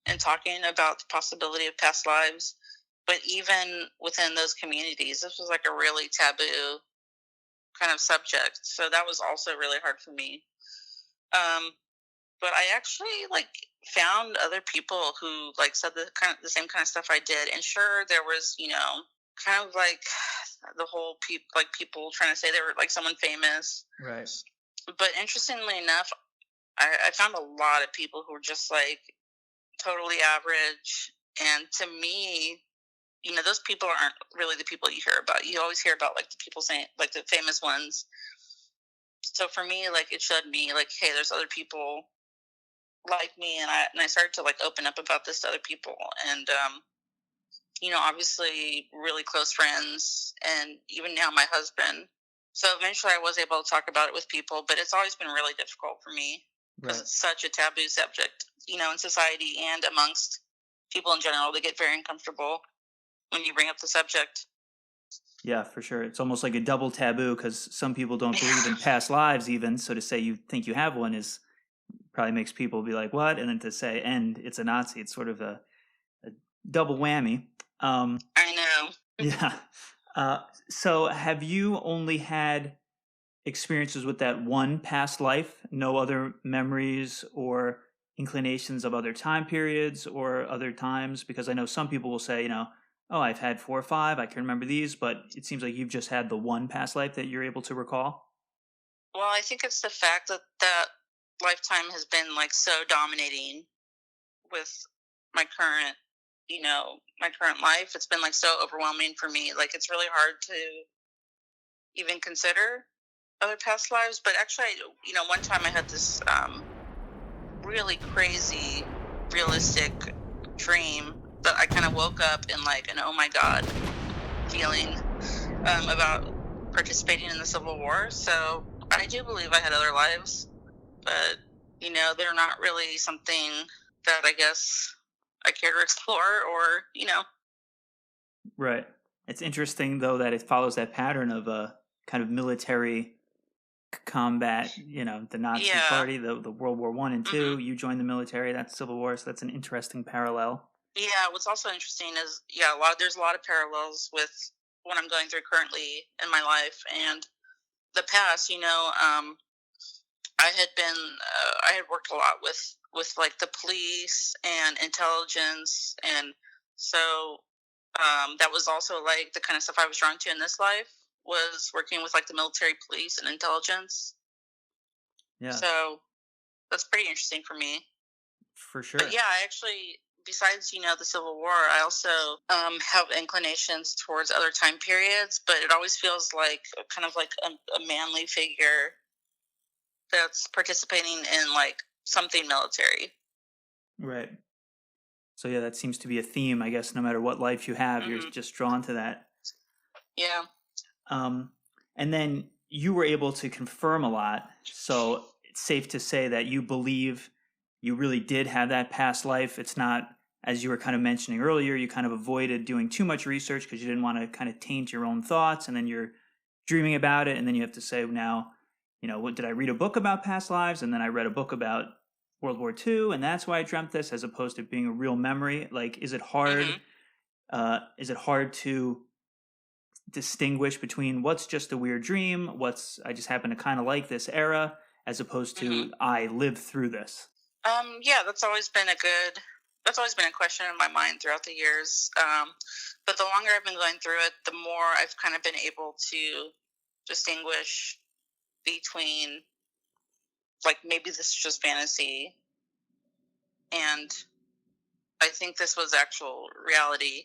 and talking about the possibility of past lives. But even within those communities, this was like a really taboo kind of subject. So that was also really hard for me. But I actually like found other people who like said the same kind of stuff I did. And sure, there was, kind of like the whole people trying to say they were like someone famous. Right. But interestingly enough, I found a lot of people who were just like totally average. And to me, those people aren't really the people you hear about. You always hear about like the people saying like the famous ones. So for me, like it showed me like, hey, there's other people like me, and I started to like open up about this to other people, and obviously really close friends, and even now my husband. So eventually I was able to talk about it with people, but it's always been really difficult for me because it's such a taboo subject, in society and amongst people in general. They get very uncomfortable when you bring up the subject. Yeah, for sure. It's almost like a double taboo because some people don't believe in past lives even. So to say you think you have one is probably makes people be like, what? And then to say, and it's a Nazi, it's sort of a double whammy. I know. Yeah. So have you only had experiences with that one past life, no other memories or inclinations of other time periods or other times? Because I know some people will say, oh, I've had 4 or 5, I can remember these, but it seems like you've just had the one past life that you're able to recall. Well, I think it's the fact that that lifetime has been like so dominating with my current, my current life. It's been like so overwhelming for me. Like it's really hard to even consider other past lives. But actually, one time I had this really crazy, realistic dream that I kind of woke up in like an oh my god feeling about participating in the Civil War. So I do believe I had other lives, but they're not really something that I guess I care to explore or. Right. It's interesting though that it follows that pattern of a kind of military combat. The Nazi Party, the World War I and II. Mm-hmm. You joined the military. That's Civil War. So that's an interesting parallel. Yeah. What's also interesting is there's a lot of parallels with what I'm going through currently in my life and the past. I had worked a lot with like the police and intelligence, and so that was also like the kind of stuff I was drawn to in this life was working with like the military, police, and intelligence. Yeah. So that's pretty interesting for me. For sure. But yeah, I actually, besides the Civil War, I also have inclinations towards other time periods, but it always feels like kind of like a manly figure that's participating in like something military. Right. So yeah, that seems to be a theme, I guess, no matter what life you have, mm-hmm. You're just drawn to that. Yeah. And then you were able to confirm a lot. So it's safe to say that you believe you really did have that past life. It's not, as you were kind of mentioning earlier, you kind of avoided doing too much research because you didn't want to kind of taint your own thoughts. And then you're dreaming about it. And then you have to say, now, what did I read a book about past lives? And then I read a book about World War II, and that's why I dreamt this, as opposed to being a real memory. Like, is it hard? Mm-hmm. Is it hard to distinguish between what's just a weird dream, what's I just happen to kind of like this era, as opposed to mm-hmm. I lived through this? Yeah, that's always been a question in my mind throughout the years. But the longer I've been going through it, the more I've kind of been able to distinguish between like maybe this is just fantasy and I think this was actual reality.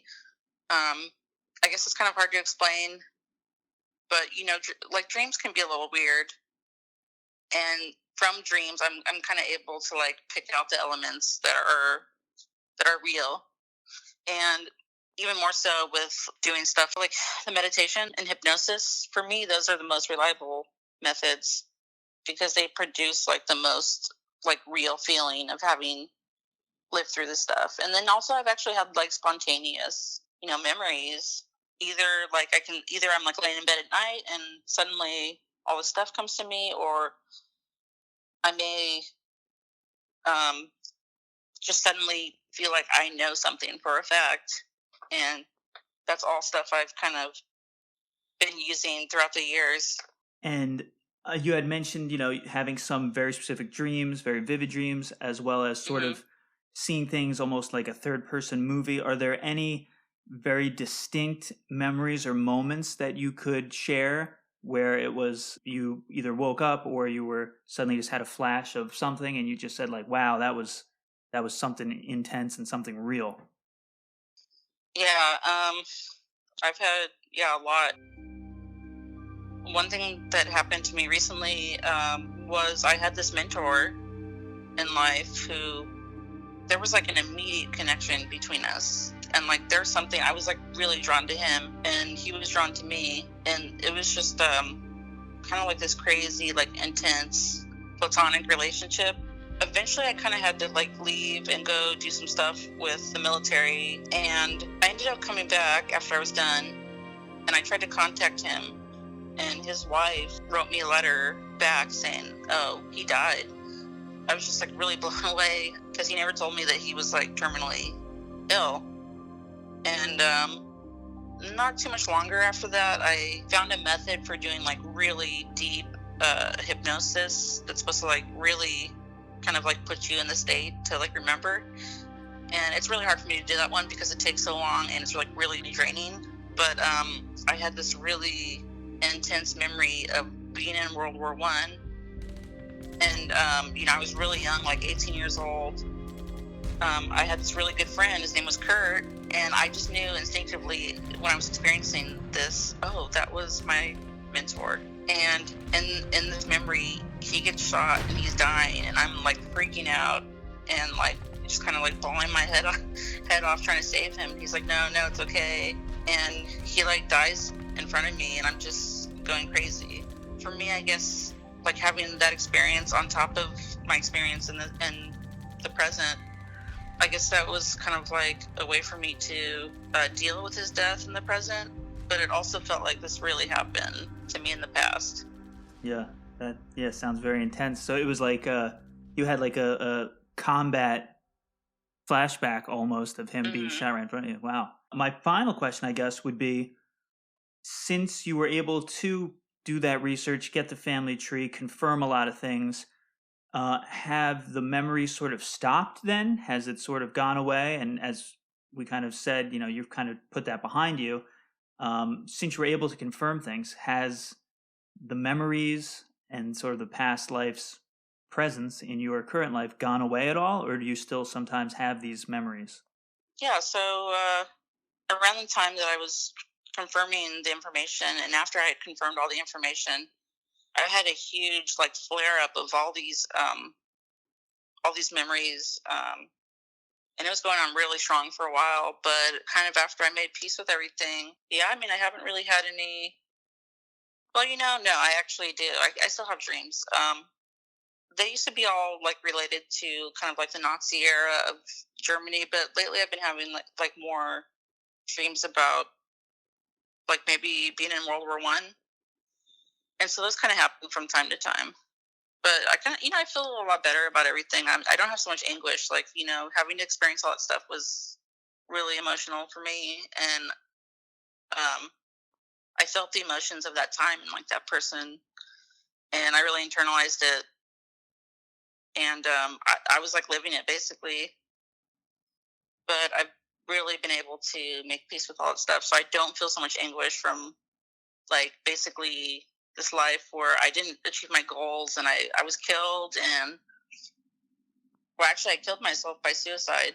I guess it's kind of hard to explain, but like dreams can be a little weird, and from dreams I'm kind of able to like pick out the elements that are real. And even more so with doing stuff like the meditation and hypnosis, for me those are the most reliable methods because they produce like the most like real feeling of having lived through this stuff. And then also I've actually had like spontaneous, memories. Either I'm like laying in bed at night and suddenly all this stuff comes to me, or I may just suddenly feel like I know something for a fact. And that's all stuff I've kind of been using throughout the years. And you had mentioned, having some very specific dreams, very vivid dreams, as well as sort of seeing things almost like a third-person movie. Are there any very distinct memories or moments that you could share where it was you either woke up or you were suddenly just had a flash of something and you just said like, wow, that was something intense and something real? Yeah, I've had, a lot. One thing that happened to me recently was I had this mentor in life who, there was like an immediate connection between us. And like there's something, I was like really drawn to him and he was drawn to me. And it was just kind of like this crazy, like intense platonic relationship. Eventually I kind of had to like leave and go do some stuff with the military. And I ended up coming back after I was done and I tried to contact him. And his wife wrote me a letter back saying, oh, he died. I was just like really blown away because he never told me that he was like terminally ill. And not too much longer after that, I found a method for doing like really deep hypnosis that's supposed to like really kind of like put you in the state to like remember. And it's really hard for me to do that one because it takes so long and it's like really draining. But I had this really intense memory of being in World War I. And, I was really young, like 18 years old. I had this really good friend. His name was Kurt. And I just knew instinctively when I was experiencing this, oh, that was my mentor. And in this memory, he gets shot and he's dying. And I'm like freaking out and like just kind of like bawling my head off trying to save him. He's like, no, it's okay. And he like dies in front of me and I'm just going crazy. For me, I guess like having that experience on top of my experience in the present, I guess that was kind of like a way for me to deal with his death in the present, but it also felt like this really happened to me in the past. Yeah, that sounds very intense. So it was like you had like a combat flashback almost of him being shot right in front of you. Wow. My final question, I guess, would be, since you were able to do that research, get the family tree, confirm a lot of things, have the memories sort of stopped then? Has it sort of gone away? And as we kind of said, you've kind of put that behind you. Since you were able to confirm things, has the memories and sort of the past life's presence in your current life gone away at all? Or do you still sometimes have these memories? Yeah, so around the time that I was confirming the information and after I had confirmed all the information, I had a huge like flare up of all these memories, and it was going on really strong for a while. But kind of after I made peace with everything, I haven't really had any. Well, no, I actually do. I still have dreams. They used to be all like related to kind of like the Nazi era of Germany, but lately I've been having like more dreams about like maybe being in World War I. And so those kind of happen from time to time. But I kind of, I feel a lot better about everything. I don't have so much anguish. Like, having to experience all that stuff was really emotional for me. And I felt the emotions of that time and like that person. And I really internalized it. And I was like living it basically. But I've really been able to make peace with all that stuff. So I don't feel so much anguish from like basically this life where I didn't achieve my goals and I was killed actually I killed myself by suicide.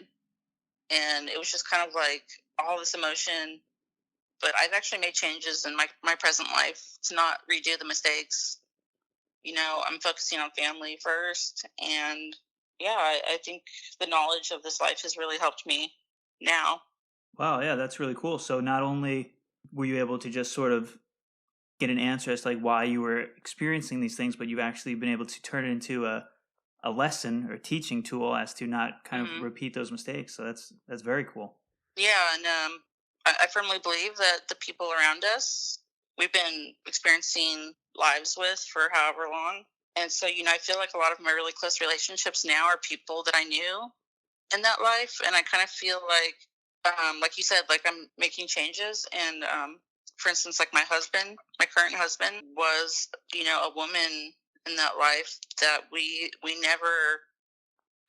And it was just kind of like all this emotion. But I've actually made changes in my present life to not redo the mistakes. I'm focusing on family first. And I think the knowledge of this life has really helped me now. Wow, yeah, that's really cool. So not only were you able to just sort of get an answer as to like why you were experiencing these things, but you've actually been able to turn it into a lesson or teaching tool as to not kind of repeat those mistakes. So that's very cool. Yeah, and I firmly believe that the people around us, we've been experiencing lives with for however long. And so, I feel like a lot of my really close relationships now are people that I knew in that life, and I kind of feel like you said, like I'm making changes. And for instance, like my current husband was, a woman in that life that we never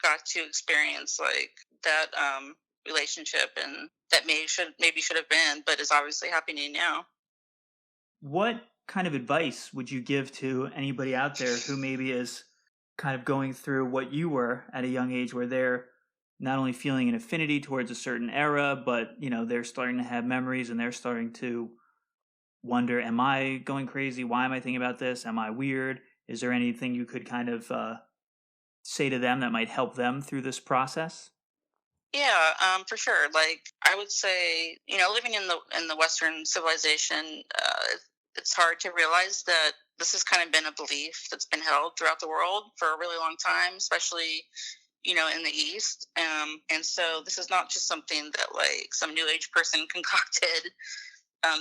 got to experience, like that relationship, and that maybe should have been, but is obviously happening now. What kind of advice would you give to anybody out there who maybe is kind of going through what you were at a young age, where they're not only feeling an affinity towards a certain era, but, they're starting to have memories and they're starting to wonder, am I going crazy? Why am I thinking about this? Am I weird? Is there anything you could kind of say to them that might help them through this process? Yeah, for sure. Like I would say, living in the Western civilization, it's hard to realize that this has kind of been a belief that's been held throughout the world for a really long time, especially, in the East. And so this is not just something that like some new age person concocted.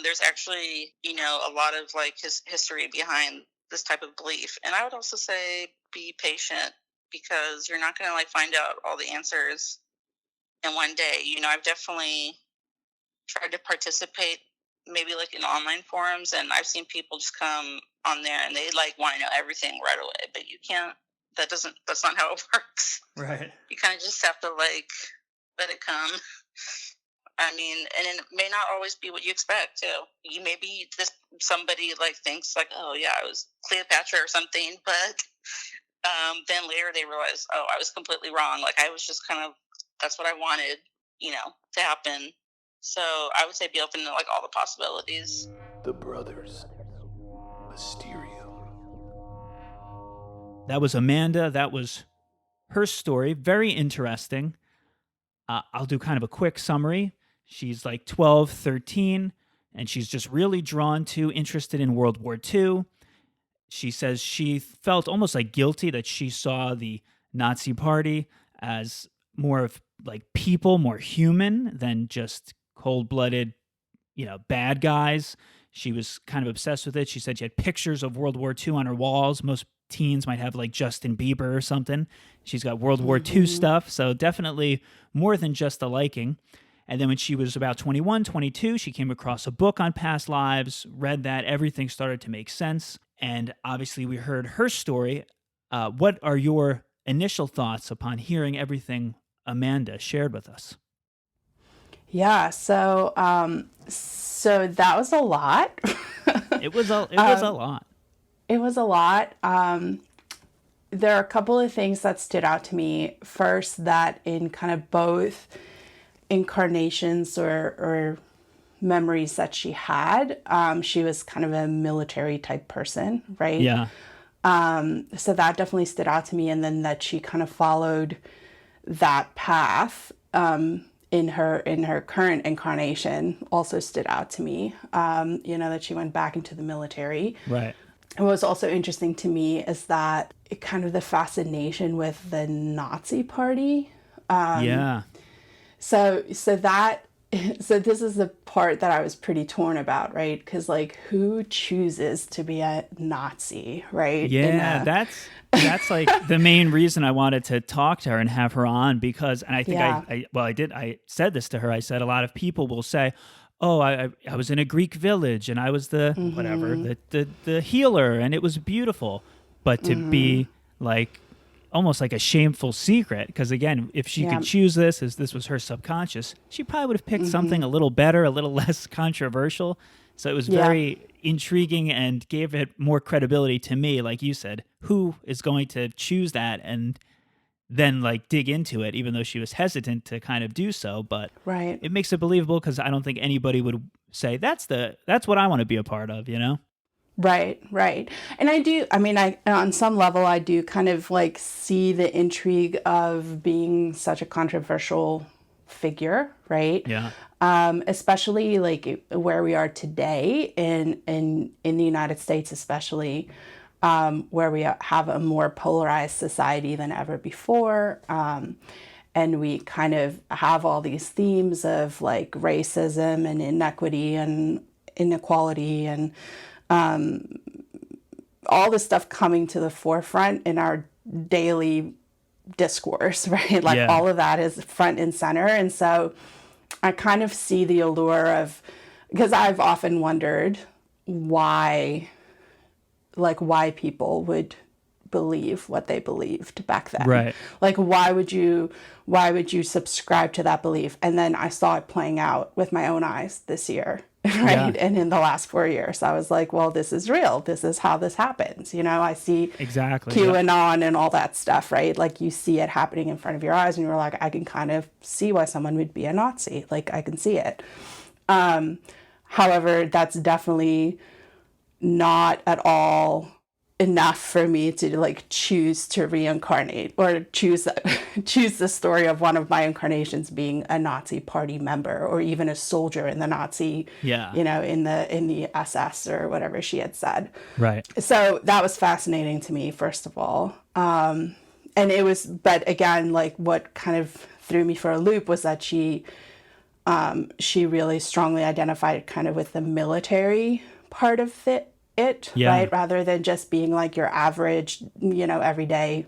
There's actually, a lot of like history behind this type of belief. And I would also say be patient, because you're not going to like find out all the answers in one day. I've definitely tried to participate maybe like in online forums, and I've seen people just come on there and they like want to know everything right away, but you can't. That's not how it works. Right. You kind of just have to like let it come. I mean, and it may not always be what you expect too. You maybe somebody like thinks like, oh yeah, I was Cleopatra or something, but then later they realize, oh, I was completely wrong. Like I was just kind of, that's what I wanted, to happen. So I would say be open to like all the possibilities. The Brothers Mysterium. That was Amanda. That was her story. Very interesting. I'll do kind of a quick summary. She's like 12, 13, and she's just really interested in World War II. She says she felt almost like guilty that she saw the Nazi party as more of like people, more human than just cold-blooded, bad guys. She was kind of obsessed with it. She said she had pictures of World War II on her walls. Most teens might have like Justin Bieber or something. She's got World War II stuff. So definitely more than just a liking. And then when she was about 21, 22, she came across a book on past lives, read that, everything started to make sense. And obviously we heard her story. What are your initial thoughts upon hearing everything Amanda shared with us? Yeah, so that was a lot. It was a lot. It was a lot. There are a couple of things that stood out to me. First, that in kind of both incarnations or memories that she had, she was kind of a military type person, right? Yeah. So that definitely stood out to me. And then that she kind of followed that path in her current incarnation also stood out to me. That she went back into the military. Right. And what was also interesting to me is that kind of the fascination with the Nazi party. Yeah. So this is the part that I was pretty torn about, right? Because like, who chooses to be a Nazi, right? Yeah, that's like the main reason I wanted to talk to her and have her on, because, and I think I said this to her. I said a lot of people will say, oh, I was in a Greek village and I was the the healer and it was beautiful. But to be like almost like a shameful secret, because again, if she could choose this, as this was her subconscious, she probably would have picked something a little better, a little less controversial. So it was very intriguing and gave it more credibility to me. Like you said, who is going to choose that and then like dig into it, even though she was hesitant to kind of do so. But it makes it believable, because I don't think anybody would say that's what I want to be a part of, Right. And I on some level, I do kind of like see the intrigue of being such a controversial figure, right? Yeah. Especially like where we are today in the United States, especially, where we have a more polarized society than ever before. And we kind of have all these themes of like racism and inequity and inequality and all this stuff coming to the forefront in our daily discourse, right? Like Yeah. all of that is front and center. And so I kind of see the allure of, because I've often wondered why people would believe what they believed back then. Right. Like why would you subscribe to that belief? And then I saw it playing out with my own eyes this year, right? Yeah. And in the last 4 years, I was like, well, this is real. This is how this happens. You know, I see Exactly. QAnon and all that stuff, right? Like you see it happening in front of your eyes and you're like, I can kind of see why someone would be a Nazi. Like I can see it. However, that's definitely not at all enough for me to like choose to reincarnate or choose the story of one of my incarnations being a Nazi party member or even a soldier in the Nazi, you know, in the SS or whatever she had said. Right. So that was fascinating to me, first of all. And it was, but again, like what kind of threw me for a loop was that she really strongly identified kind of with the military part of it, right? Rather than just being like your average, you know, everyday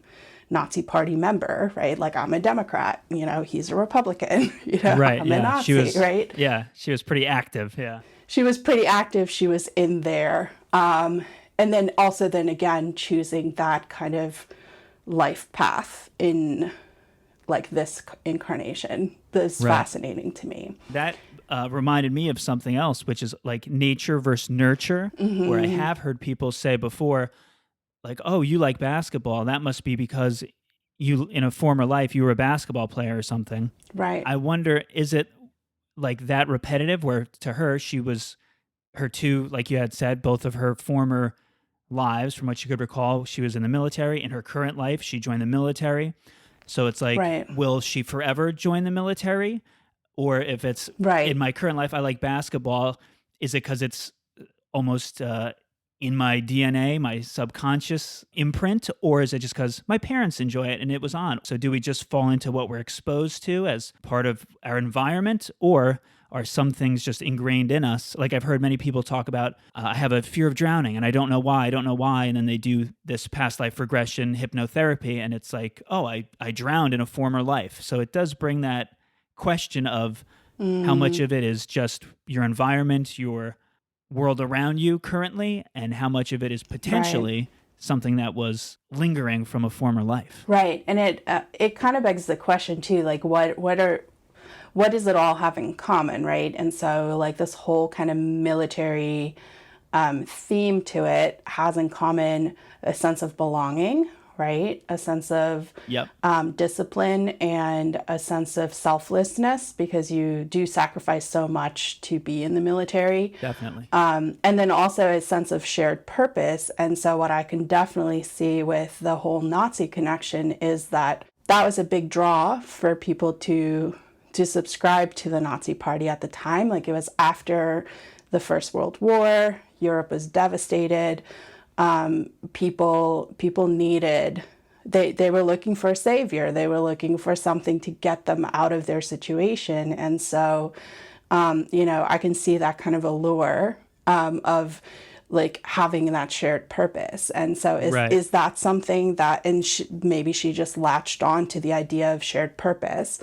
Nazi party member, right? Like I'm a Democrat, you know, he's a Republican, you know, right. I'm a Nazi, right? Yeah, she was pretty active, yeah. She was pretty active, she was in there. And then also then again, choosing that kind of life path in like this incarnation is fascinating to me. That reminded me of something else, which is like nature versus nurture, where I have heard people say before, like, oh, you like basketball. That must be because you, in a former life, you were a basketball player or something. Right. I wonder, is it like that repetitive where to her, she was her two, like you had said, both of her former lives, from what you could recall, she was in the military. In her current life, she joined the military. So it's like, will she forever join the military? Or if it's in my current life, I like basketball, is it because it's almost in my DNA, my subconscious imprint? Or is it just because my parents enjoy it and it was on? So do we just fall into what we're exposed to as part of our environment? Or are some things just ingrained in us? Like I've heard many people talk about, I have a fear of drowning and I don't know why. And then they do this past life regression hypnotherapy. And it's like, oh, I drowned in a former life. So it does bring that question of how much of it is just your environment, your world around you currently, and how much of it is potentially something that was lingering from a former life. Right. And it kind of begs the question too, like what does it all have in common, right? And so like this whole kind of military theme to it has in common a sense of belonging, right? A sense of discipline and a sense of selflessness, because you do sacrifice so much to be in the military. Definitely. And then also a sense of shared purpose. And so what I can definitely see with the whole Nazi connection is that was a big draw for people to subscribe to the Nazi party at the time. Like it was after the First World War, Europe was devastated. People needed, they were looking for a savior. They were looking for something to get them out of their situation. And so, you know, I can see that kind of allure of like having that shared purpose. And so is that something that, and maybe she just latched on to the idea of shared purpose.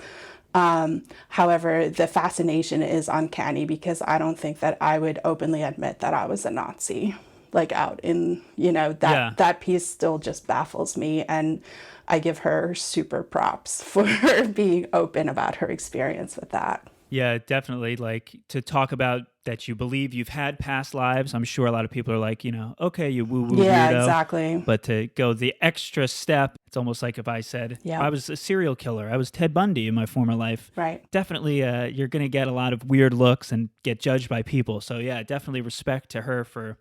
However, the fascination is uncanny because I don't think that I would openly admit that I was a Nazi. Like out in, you know, that piece still just baffles me. And I give her super props for being open about her experience with that. Yeah, definitely. Like to talk about that you believe you've had past lives. I'm sure a lot of people are like, you know, okay, you woo-woo weirdo. Exactly. But to go the extra step, it's almost like if I said, I was a serial killer. I was Ted Bundy in my former life. Right. Definitely, you're going to get a lot of weird looks and get judged by people. So yeah, definitely respect to her for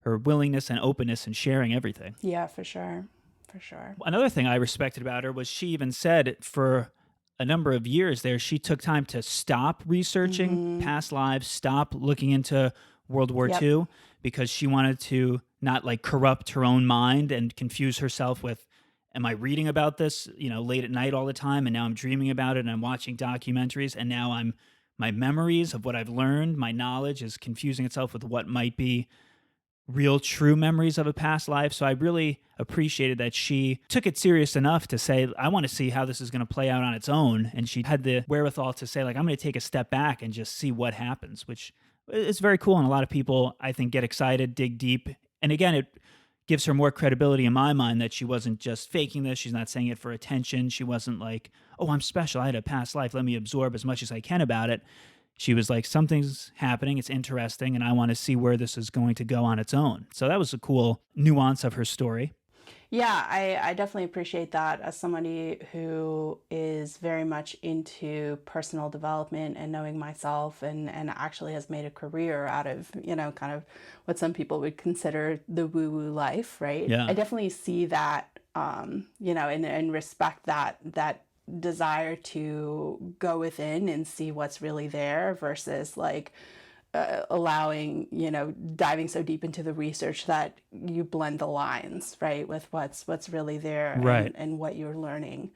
her willingness and openness and sharing everything. Yeah, for sure. For sure. Another thing I respected about her was she even said for a number of years there, she took time to stop researching past lives, stop looking into World War II, because she wanted to not like corrupt her own mind and confuse herself with, am I reading about this, you know, late at night all the time, and now I'm dreaming about it and I'm watching documentaries, and now my memories of what I've learned, my knowledge is confusing itself with what might be real true memories of a past life. So I really appreciated that she took it serious enough to say, I want to see how this is going to play out on its own. And she had the wherewithal to say, like, I'm going to take a step back and just see what happens, which is very cool. And a lot of people, I think, get excited, dig deep. And again, it gives her more credibility in my mind that she wasn't just faking this. She's not saying it for attention. She wasn't like, oh, I'm special. I had a past life. Let me absorb as much as I can about it. She was like, something's happening. It's interesting. And I want to see where this is going to go on its own. So that was a cool nuance of her story. Yeah, I definitely appreciate that as somebody who is very much into personal development and knowing myself and actually has made a career out of, kind of what some people would consider the woo-woo life, right? Yeah. I definitely see that, and respect that desire to go within and see what's really there versus like, allowing, diving so deep into the research that you blend the lines, right, with what's really there, right, and what you're learning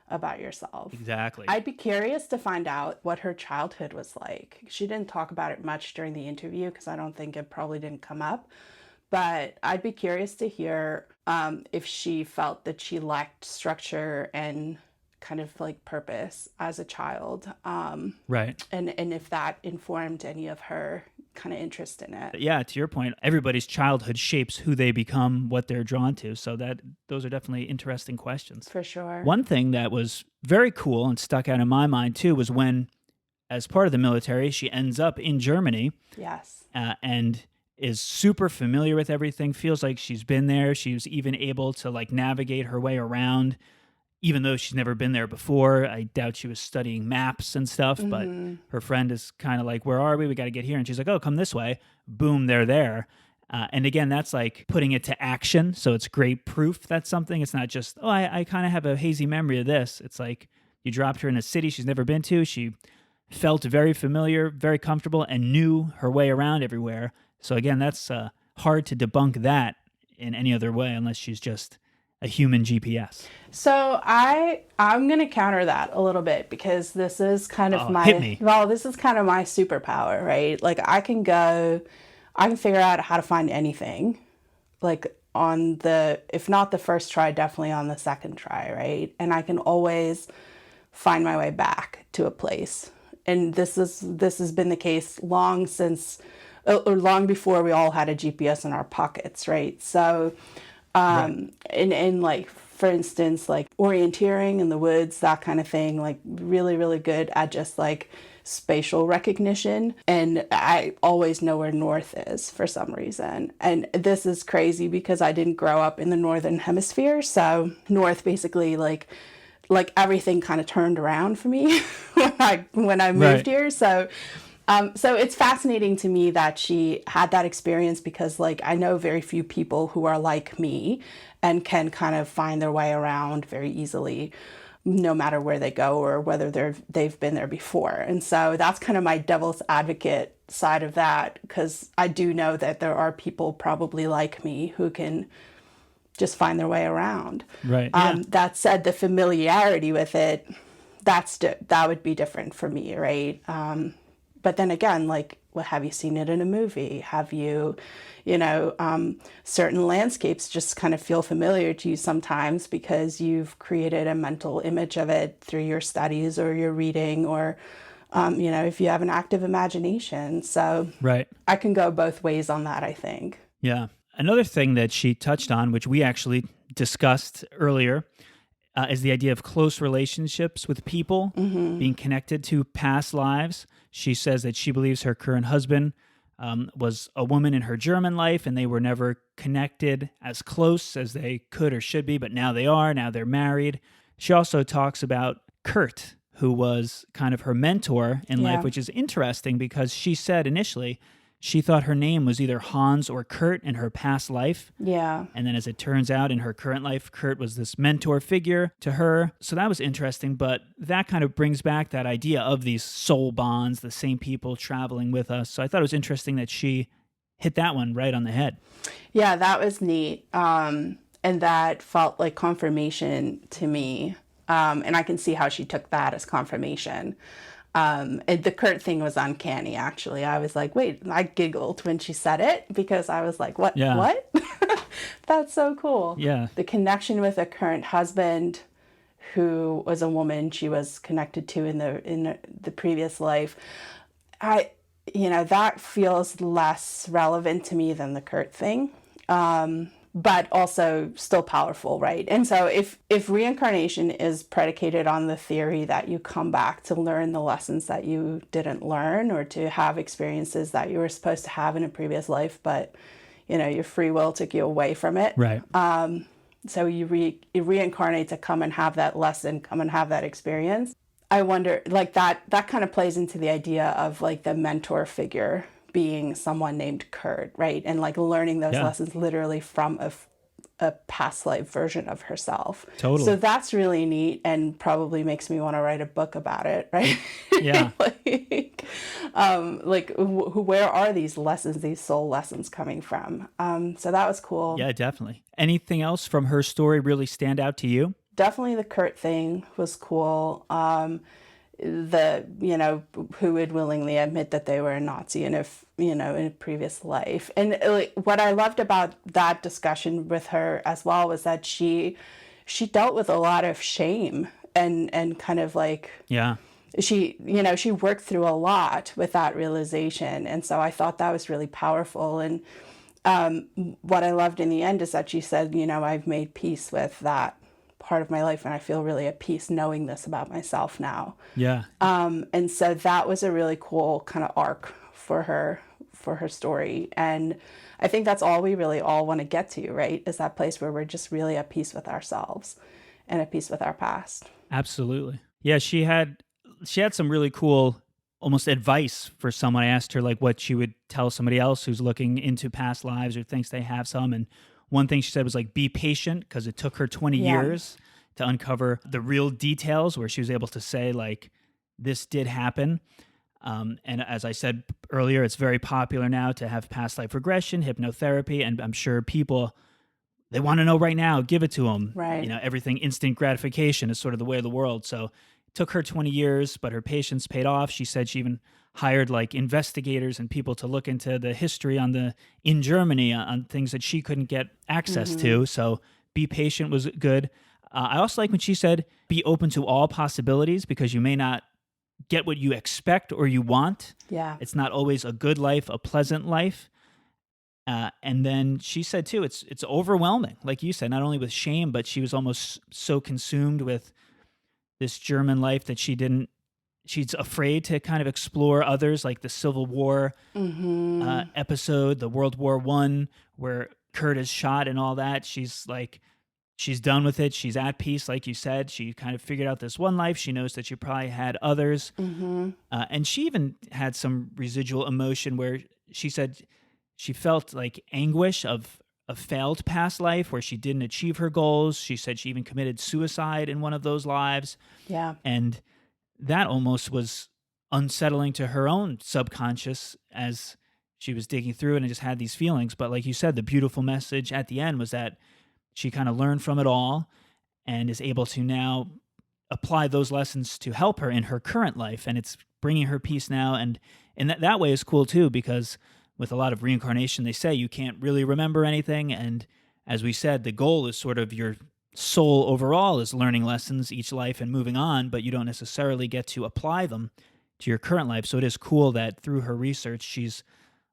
about yourself. Exactly. I'd be curious to find out what her childhood was like. She didn't talk about it much during the interview because I don't think it probably didn't come up. But I'd be curious to hear if she felt that she lacked structure and kind of like purpose as a child, right, and if that informed any of her kind of interest in it. Yeah, to your point, everybody's childhood shapes who they become, what they're drawn to. So those are definitely interesting questions. For sure. One thing that was very cool and stuck out in my mind too was when, as part of the military, she ends up in Germany. Yes. And is super familiar with everything. Feels like she's been there. She was even able to like navigate her way around. Even though she's never been there before, I doubt she was studying maps and stuff, but her friend is kind of like, where are we? We got to get here. And she's like, oh, come this way. Boom, they're there. And again, that's like putting it to action. So it's great proof that's something. It's not just, oh, I kind of have a hazy memory of this. It's like you dropped her in a city she's never been to. She felt very familiar, very comfortable, and knew her way around everywhere. So again, that's hard to debunk that in any other way unless she's just a human GPS. So I'm going to counter that a little bit because this is kind of this is kind of my superpower, right? Like I can figure out how to find anything like on if not the first try, definitely on the second try, right? And I can always find my way back to a place. And this has been the case long before we all had a GPS in our pockets, right? So and like, for instance, like orienteering in the woods, that kind of thing, like really, really good at just like spatial recognition. And I always know where north is for some reason. And this is crazy because I didn't grow up in the northern hemisphere. So north basically like everything kind of turned around for me when I moved here. So it's fascinating to me that she had that experience because like I know very few people who are like me and can kind of find their way around very easily no matter where they go or whether they've been there before. And so that's kind of my devil's advocate side of that because I do know that there are people probably like me who can just find their way around. Right. That said, the familiarity with it, that would be different for me, right? But then again, like, well, have you seen it in a movie? Have you, certain landscapes just kind of feel familiar to you sometimes because you've created a mental image of it through your studies or your reading or, if you have an active imagination. So I can go both ways on that, I think. Yeah. Another thing that she touched on, which we actually discussed earlier, is the idea of close relationships with people, being connected to past lives. She says that she believes her current husband was a woman in her German life, and they were never connected as close as they could or should be, but now they are. Now they're married. She also talks about Kurt, who was kind of her mentor in life, which is interesting because she said initially she thought her name was either Hans or Kurt in her past life. Yeah. And then as it turns out, in her current life, Kurt was this mentor figure to her. So that was interesting, but that kind of brings back that idea of these soul bonds, the same people traveling with us. So I thought it was interesting that she hit that one right on the head. Yeah, that was neat. And that felt like confirmation to me. And I can see how she took that as confirmation. And the Kurt thing was uncanny, actually. I was like, wait, I giggled when she said it because I was like, what? Yeah. What? That's so cool. Yeah. The connection with a current husband who was a woman she was connected to in the previous life. That feels less relevant to me than the Kurt thing. But also still powerful, right? And so if reincarnation is predicated on the theory that you come back to learn the lessons that you didn't learn or to have experiences that you were supposed to have in a previous life, but your free will took you away from it. Right. So you reincarnate to come and have that lesson, come and have that experience. I wonder, like that kind of plays into the idea of like the mentor figure being someone named Kurt, right? And like learning those lessons literally from a past life version of herself. Totally. So that's really neat and probably makes me want to write a book about it, right? Yeah. Where are these lessons, these soul lessons coming from? So that was cool. Yeah, definitely. Anything else from her story really stand out to you? Definitely the Kurt thing was cool. Who would willingly admit that they were a Nazi in a previous life. And what I loved about that discussion with her as well was that she dealt with a lot of shame and kind of like, she worked through a lot with that realization. And so I thought that was really powerful. And what I loved in the end is that she said, I've made peace with that part of my life and I feel really at peace knowing this about myself now. Yeah. And so that was a really cool kind of arc for her story. And I think that's all we really all want to get to, right? Is that place where we're just really at peace with ourselves and at peace with our past. Absolutely. Yeah, she had some really cool almost advice for someone. I asked her like what she would tell somebody else who's looking into past lives or thinks they have some. And one thing she said was like, be patient, because it took her 20 years to uncover the real details where she was able to say like, this did happen. And as I said earlier, it's very popular now to have past life regression, hypnotherapy, and I'm sure people, they want to know right now, give it to them. Right. Everything instant gratification is sort of the way of the world. So it took her 20 years, but her patience paid off. She said she even hired like investigators and people to look into the history in Germany on things that she couldn't get access to. So be patient was good. I also like when she said, be open to all possibilities because you may not get what you expect or you want. Yeah. It's not always a good life, a pleasant life. And then she said too, it's overwhelming. Like you said, not only with shame, but she was almost so consumed with this German life that she's afraid to kind of explore others, like the Civil War episode, the World War I, where Kurt is shot and all that. She's like, she's done with it. She's at peace, like you said. She kind of figured out this one life. She knows that she probably had others. And she even had some residual emotion where she said she felt like anguish of a failed past life where she didn't achieve her goals. She said she even committed suicide in one of those lives. Yeah. And that almost was unsettling to her own subconscious as she was digging through it and just had these feelings. But like you said, the beautiful message at the end was that she kind of learned from it all and is able to now apply those lessons to help her in her current life. And it's bringing her peace now. And that way is cool too, because with a lot of reincarnation, they say you can't really remember anything. And as we said, the goal is sort of your soul overall is learning lessons each life and moving on, but you don't necessarily get to apply them to your current life. So it is cool that through her research, she's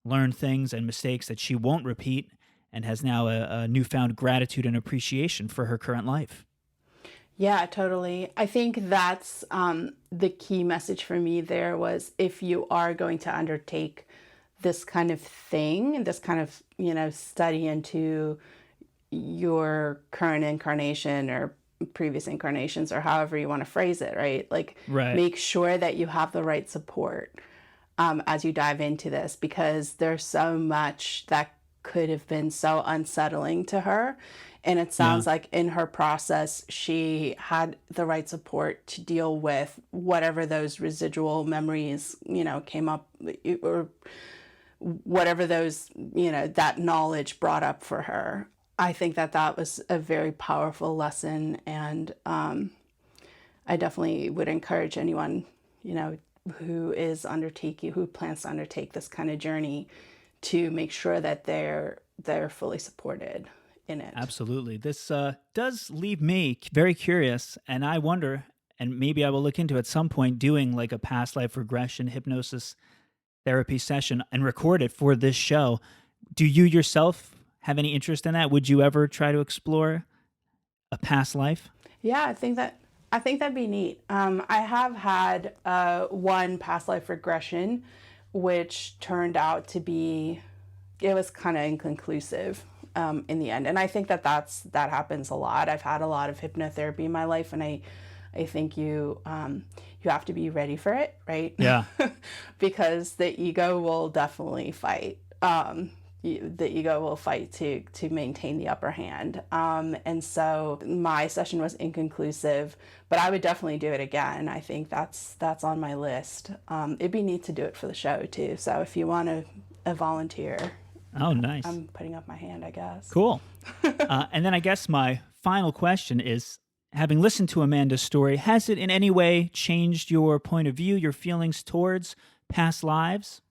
learned things and mistakes that she won't repeat and has now a newfound gratitude and appreciation for her current life. Yeah, totally. I think that's the key message for me there was if you are going to undertake this kind of thing, this kind of, study into your current incarnation or previous incarnations or however you want to phrase it, right? Like make sure that you have the right support as you dive into this, because there's so much that could have been so unsettling to her. And it sounds like in her process, she had the right support to deal with whatever those residual memories, came up, or whatever those, that knowledge brought up for her. I think that was a very powerful lesson. And I definitely would encourage anyone, who plans to undertake this kind of journey to make sure that they're fully supported in it. Absolutely. This does leave me very curious, and I wonder, and maybe I will look into at some point doing like a past life regression hypnosis therapy session and record it for this show. Do you yourself have any interest in that? Would you ever try to explore a past life? Yeah, I think that'd be neat. I have had one past life regression, which turned out to be, it was kind of inconclusive in the end. And I think that happens a lot. I've had a lot of hypnotherapy in my life, and I think you have to be ready for it, right? Yeah. Because the ego will definitely fight. The ego will fight to maintain the upper hand. And so my session was inconclusive, but I would definitely do it again. I think that's on my list. It'd be neat to do it for the show too. So if you want to volunteer. Oh, nice. I'm putting up my hand, I guess. Cool. And then I guess my final question is, having listened to Amanda's story, has it in any way changed your point of view, your feelings towards past lives?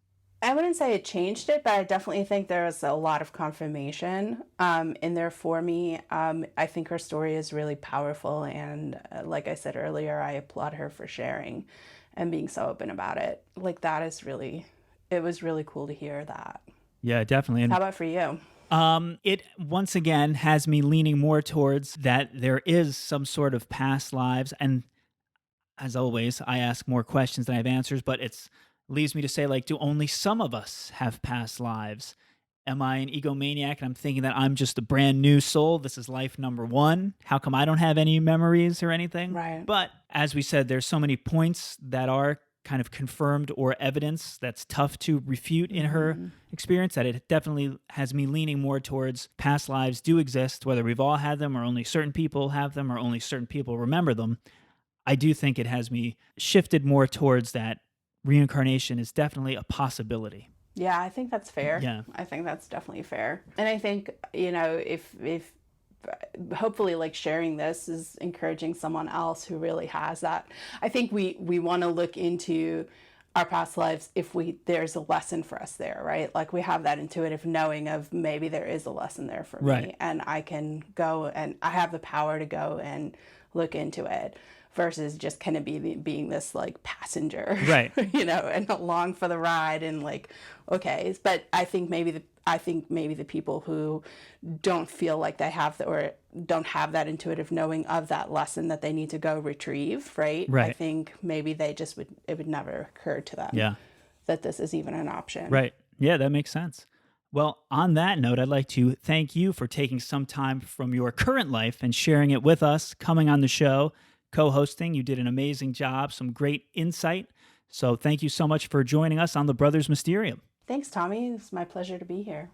I wouldn't say it changed it, but I definitely think there was a lot of confirmation in there for me. I think her story is really powerful, and like I said earlier, I applaud her for sharing and being so open about it. Like it was really cool to hear that. Yeah, definitely. And how about for you? It once again has me leaning more towards that there is some sort of past lives, and as always, I ask more questions than I have answers, but it's leaves me to say, like, do only some of us have past lives? Am I an egomaniac and I'm thinking that I'm just a brand new soul? This is life number one. How come I don't have any memories or anything? Right. But as we said, there's so many points that are kind of confirmed or evidence that's tough to refute in her experience, that it definitely has me leaning more towards past lives do exist, whether we've all had them or only certain people have them or only certain people remember them. I do think it has me shifted more towards that reincarnation is definitely a possibility. Yeah, I think that's fair. Yeah. I think that's definitely fair. And I think, if hopefully like sharing this is encouraging someone else who really has that. I think we want to look into our past lives if there's a lesson for us there, right? Like we have that intuitive knowing of maybe there is a lesson there for me, and I can go and I have the power to go and look into it. Versus just kind of being this like passenger, right? And along for the ride and like, okay. But I think maybe the people who don't feel like they have or don't have that intuitive knowing of that lesson that they need to go retrieve, right? I think maybe it would never occur to them that this is even an option. Right. Yeah, that makes sense. Well, on that note, I'd like to thank you for taking some time from your current life and sharing it with us, coming on the show, co-hosting. You did an amazing job, some great insight. So thank you so much for joining us on The Brothers Mysterium. Thanks, Tommy. It's my pleasure to be here.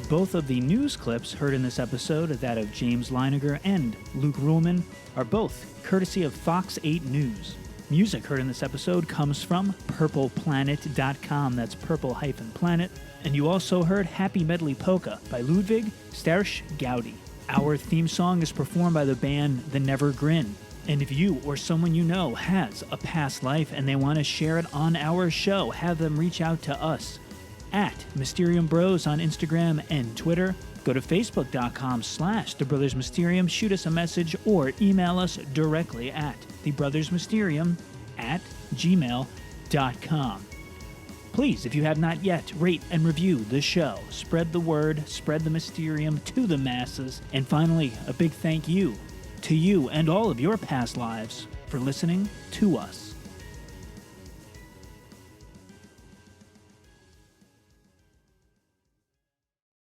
Both of the news clips heard in this episode, that of James Leiniger and Luke Ruhlman, are both courtesy of Fox 8 News. Music heard in this episode comes from purpleplanet.com. That's purple-planet. And you also heard Happy Medley Polka by Ludwigs, Steirische, Gaudi. Our theme song is performed by the band The Never Grin. And if you or someone you know has a past life and they want to share it on our show, have them reach out to us at Mysterium Bros on Instagram and Twitter. Go to facebook.com/The Brothers Mysterium, shoot us a message, or email us directly at thebrothersmysterium@gmail.com. Please, if you have not yet, rate and review the show. Spread the word, spread the mysterium to the masses. And finally, a big thank you to you and all of your past lives for listening to us.